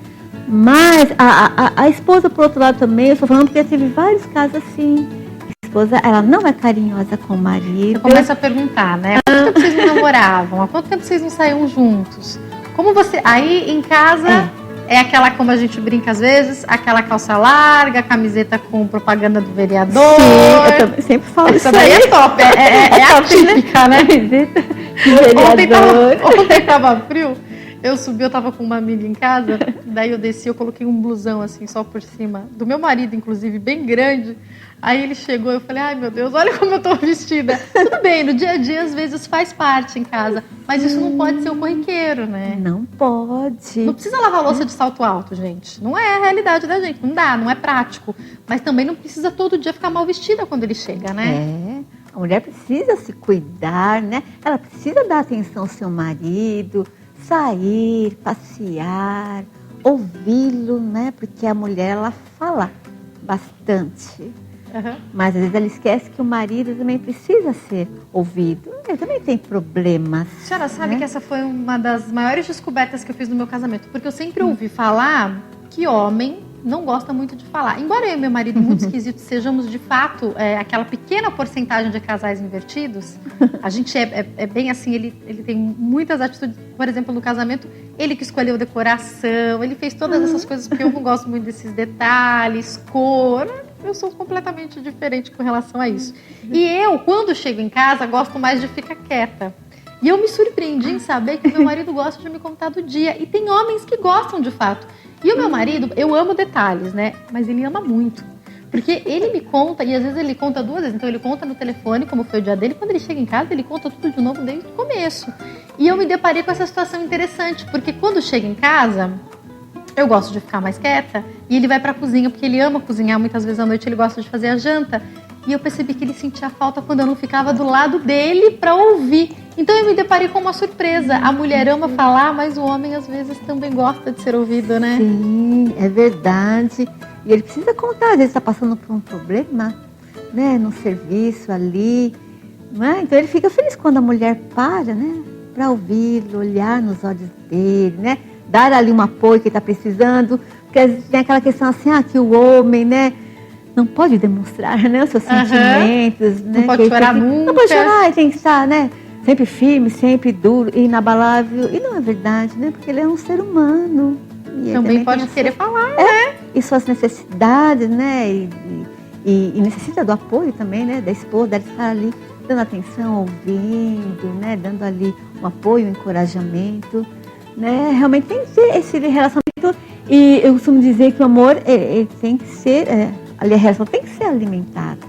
Mas a esposa, por outro lado, também, eu estou falando porque teve vários casos assim. A esposa, ela não é carinhosa com o marido. Você começa a perguntar, né? Há quanto tempo vocês não namoravam? Há quanto tempo vocês não saíam juntos? Como você... Aí, em casa, é aquela, como a gente brinca às vezes, aquela calça larga, camiseta com propaganda do vereador. Sim, eu também sempre falo isso. Essa daí é top. É a típica, né? Camiseta de vereador. Ontem tava frio. Eu subi, eu tava com uma amiga em casa, daí eu desci, eu coloquei um blusão assim, só por cima, do meu marido, inclusive, bem grande. Aí ele chegou, eu falei, ai meu Deus, olha como eu tô vestida. Tudo bem, no dia a dia às vezes faz parte em casa, mas isso não pode ser o corriqueiro, né? Não pode. Não precisa lavar louça de salto alto, gente. Não é a realidade da gente, não dá, não é prático. Mas também não precisa todo dia ficar mal vestida quando ele chega, né? A mulher precisa se cuidar, né? Ela precisa dar atenção ao seu marido, sair, passear, ouvi-lo, né? Porque a mulher, ela fala bastante. Mas às vezes ela esquece que o marido também precisa ser ouvido. Ele também tem problemas. A senhora sabe que essa foi uma das maiores descobertas que eu fiz no meu casamento. Porque eu sempre ouvi falar que homem não gosta muito de falar. Embora eu e meu marido, muito esquisitos, sejamos de fato aquela pequena porcentagem de casais invertidos, a gente é bem assim, ele tem muitas atitudes, por exemplo, no casamento, ele que escolheu decoração, ele fez todas essas coisas, porque eu não gosto muito desses detalhes, cor, eu sou completamente diferente com relação a isso. E eu, quando chego em casa, gosto mais de ficar quieta. E eu me surpreendi em saber que o meu marido gosta de me contar do dia. E tem homens que gostam de fato. E o meu marido, eu amo detalhes, né? Mas ele ama muito. Porque ele me conta, e às vezes ele conta 2 vezes. Então ele conta no telefone como foi o dia dele. Quando ele chega em casa, ele conta tudo de novo desde o começo. E eu me deparei com essa situação interessante. Porque quando chega em casa, eu gosto de ficar mais quieta. E ele vai pra cozinha, porque ele ama cozinhar. Muitas vezes à noite ele gosta de fazer a janta. E eu percebi que ele sentia falta quando eu não ficava do lado dele para ouvir. Então eu me deparei com uma surpresa. A mulher ama falar, mas o homem às vezes também gosta de ser ouvido, né? Sim, é verdade. E ele precisa contar, às vezes está passando por um problema, né, no serviço ali. Né? Então ele fica feliz quando a mulher para, né, para ouvi-lo, olhar nos olhos dele, né, dar ali um apoio que ele está precisando. Porque às vezes tem aquela questão assim, que o homem, né, não pode demonstrar, né, os seus sentimentos. Né? Não pode chorar nunca. Não pode chorar, ele tem que estar, né, sempre firme, sempre duro, inabalável. E não é verdade, né, porque ele é um ser humano. E também pode querer falar, né? E suas necessidades, né, e necessita do apoio também, né, da esposa, deve estar ali dando atenção, ouvindo, né, dando ali um apoio, um encorajamento. Né, realmente tem que ter esse relacionamento. E eu costumo dizer que o amor ele tem que ser... a relação tem que ser alimentada,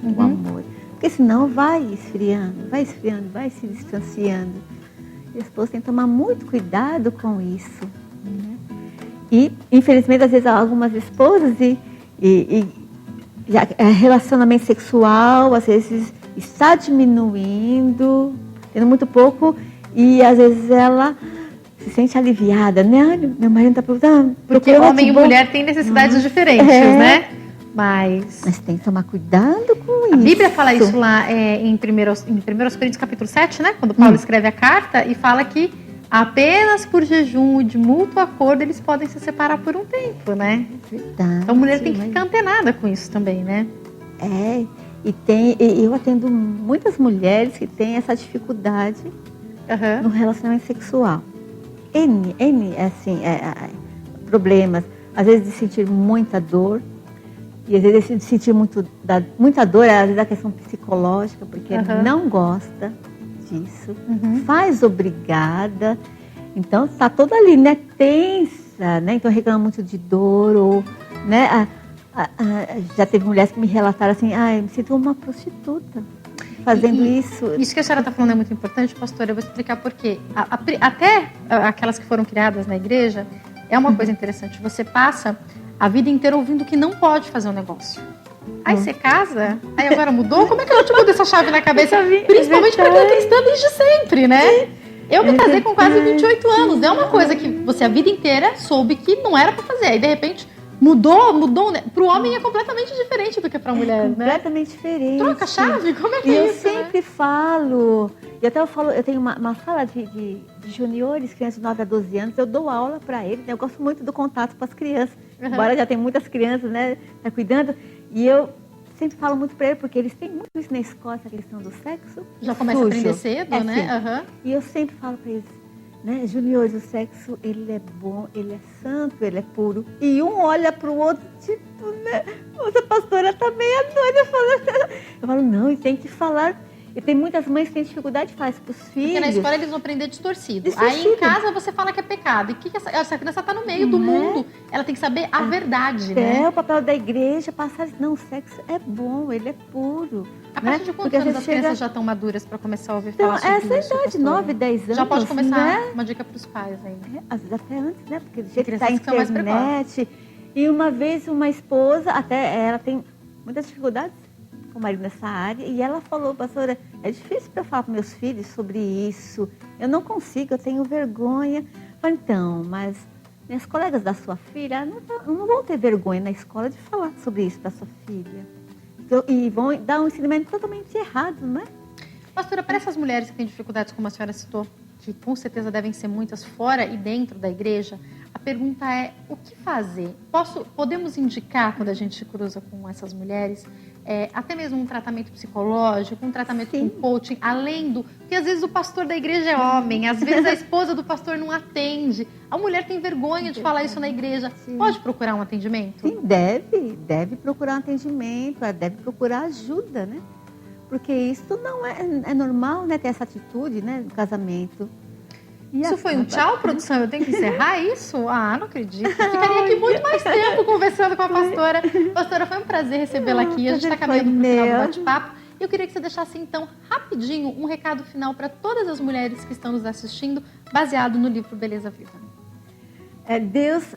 né? O amor. Porque senão vai esfriando, vai se distanciando. E a esposa tem que tomar muito cuidado com isso. Né? E, infelizmente, às vezes algumas esposas relacionamento sexual, às vezes, está diminuindo, tendo muito pouco, e às vezes ela se sente aliviada, né? Meu marido está perguntando. Porque homem e mulher têm necessidades diferentes, né? Mas tem que tomar cuidado com isso. A Bíblia fala isso lá em 1 Coríntios capítulo 7, né? Quando Paulo escreve a carta e fala que apenas por jejum e de mútuo acordo eles podem se separar por um tempo, né? Verdade. Então a mulher tem que ficar antenada com isso também, né? E eu atendo muitas mulheres que têm essa dificuldade no relacionamento sexual. Problemas, às vezes de sentir muita dor, e às vezes de sentir muita dor, às vezes a questão psicológica, porque não gosta disso, faz obrigada, então está toda ali, né, tensa, né, então reclama muito de dor, ou, né, já teve mulheres que me relataram assim, eu me sinto uma prostituta fazendo isso. Isso que a senhora está falando é muito importante, pastora, eu vou explicar por quê. Até aquelas que foram criadas na igreja, é uma coisa interessante, você passa a vida inteira ouvindo que não pode fazer um negócio. Aí você casa, aí agora mudou, como é que a gente muda essa chave na cabeça? Principalmente para quem é cristã desde sempre, né? Eu me casei com quase 28 anos, é uma coisa que você a vida inteira soube que não era para fazer, aí de repente mudou, né? Para o homem é completamente diferente do que para a mulher, né? Completamente diferente. Troca a chave, como é que é isso? Eu sempre falo, e até eu tenho uma sala de juniores, crianças de 9 a 12 anos, eu dou aula para eles, né? Eu gosto muito do contato com as crianças, embora já tem muitas crianças, né, tá cuidando, e eu sempre falo muito para eles, porque eles têm muito isso na escola, essa questão do sexo. Já começa a aprender cedo, né? E eu sempre falo para eles, né, juniores, o sexo, ele é bom, ele é santo, ele é puro. E um olha para o outro, tipo, né, essa pastora tá meio doida. Eu falo, não, e tem que falar. E tem muitas mães que têm dificuldade de falar isso para os filhos. Porque na escola eles vão aprender distorcido. Aí em casa você fala que é pecado. E essa criança está no meio do mundo. Ela tem que saber a verdade, né? O papel da igreja, passar, não, o sexo é bom, ele é puro. A partir de quantos anos as crianças já estão maduras para começar a ouvir falar sobre isso? Essa idade, 9, 10 anos. Já pode começar, né? Uma dica para os pais ainda. Às vezes até antes, né? Porque do jeito que está a internet. E uma vez uma esposa, até ela tem muitas dificuldades com o marido nessa área, e ela falou, pastora, é difícil para eu falar para meus filhos sobre isso, eu não consigo, eu tenho vergonha. Falei, então, mas minhas colegas da sua filha não vão ter vergonha na escola de falar sobre isso para sua filha. Então, e vão dar um ensinamento totalmente errado, não é? Pastora, para essas mulheres que têm dificuldades, como a senhora citou, que com certeza devem ser muitas fora e dentro da igreja, pergunta é, o que fazer? Podemos indicar, quando a gente cruza com essas mulheres, até mesmo um tratamento psicológico, um tratamento com coaching, além do... Porque às vezes o pastor da igreja é homem, às vezes a esposa do pastor não atende, a mulher tem vergonha de falar isso na igreja. Pode procurar um atendimento? Sim, deve procurar um atendimento, deve procurar ajuda, né? Porque isso não é normal, né, ter essa atitude, né, no casamento. Isso foi um tchau, produção? Eu tenho que encerrar isso? Ah, não acredito. Eu ficaria aqui muito mais tempo conversando com a pastora. Pastora, foi um prazer recebê-la aqui. A gente está caminhando para o final do bate-papo. E eu queria que você deixasse, então, rapidinho, um recado final para todas as mulheres que estão nos assistindo, baseado no livro Beleza Viva. Deus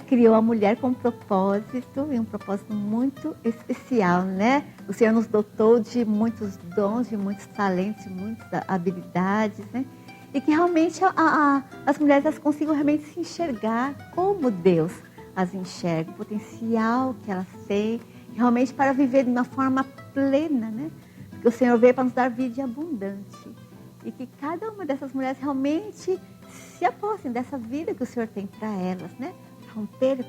criou a mulher com um propósito, e um propósito muito especial, né? O Senhor nos dotou de muitos dons, de muitos talentos, de muitas habilidades, né? E que realmente as mulheres elas consigam realmente se enxergar como Deus as enxerga, o potencial que elas têm, realmente para viver de uma forma plena, né? Porque o Senhor veio para nos dar vida abundante. E que cada uma dessas mulheres realmente se apossem dessa vida que o Senhor tem para elas, né? Para romper,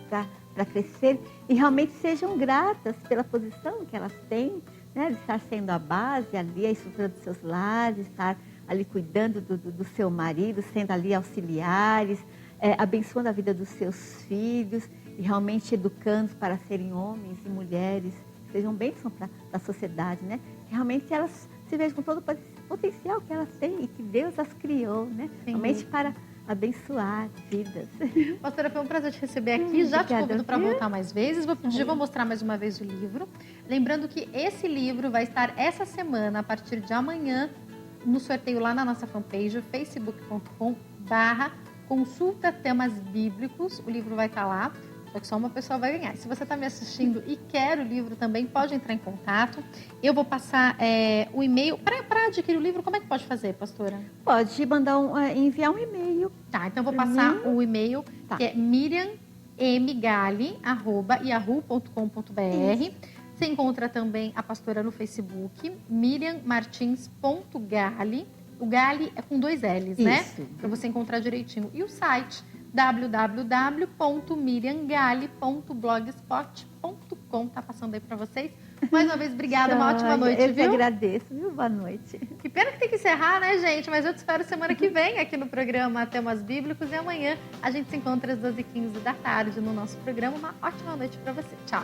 para crescer e realmente sejam gratas pela posição que elas têm, né? De estar sendo a base ali, a estrutura dos seus lares, estar ali cuidando do seu marido, sendo ali auxiliares, abençoando a vida dos seus filhos e realmente educando para serem homens e mulheres, sejam bênçãos para a sociedade, né? Que realmente elas se vejam com todo o potencial que elas têm e que Deus as criou, né? Realmente para abençoar vidas. Pastora, foi um prazer te receber aqui. Já te convido para voltar mais vezes. Vou mostrar mais uma vez o livro. Lembrando que esse livro vai estar essa semana, a partir de amanhã, no sorteio lá na nossa fanpage, facebook.com/consulta temas bíblicos. O livro vai estar lá, só que só uma pessoa vai ganhar. Se você está me assistindo e quer o livro também, pode entrar em contato. Eu vou passar o e-mail. Para adquirir o livro, como é que pode fazer, pastora? Pode mandar enviar um e-mail. Tá, então eu vou passar o e-mail, que é miriammgali@yahoo.com.br. Você encontra também a pastora no Facebook, miriammartins.gali. O Gali é com 2 L's, né? Isso. Para você encontrar direitinho. E o site, www.miriamgali.blogspot.com. Tá passando aí para vocês. Mais uma vez, obrigada. Uma ótima noite, viu? Eu que viu? agradeço, viu? Boa noite. Que pena que tem que encerrar, né, gente? Mas eu te espero semana que vem aqui no programa Temas Bíblicos. E amanhã a gente se encontra às 12h15 da tarde no nosso programa. Uma ótima noite para você. Tchau.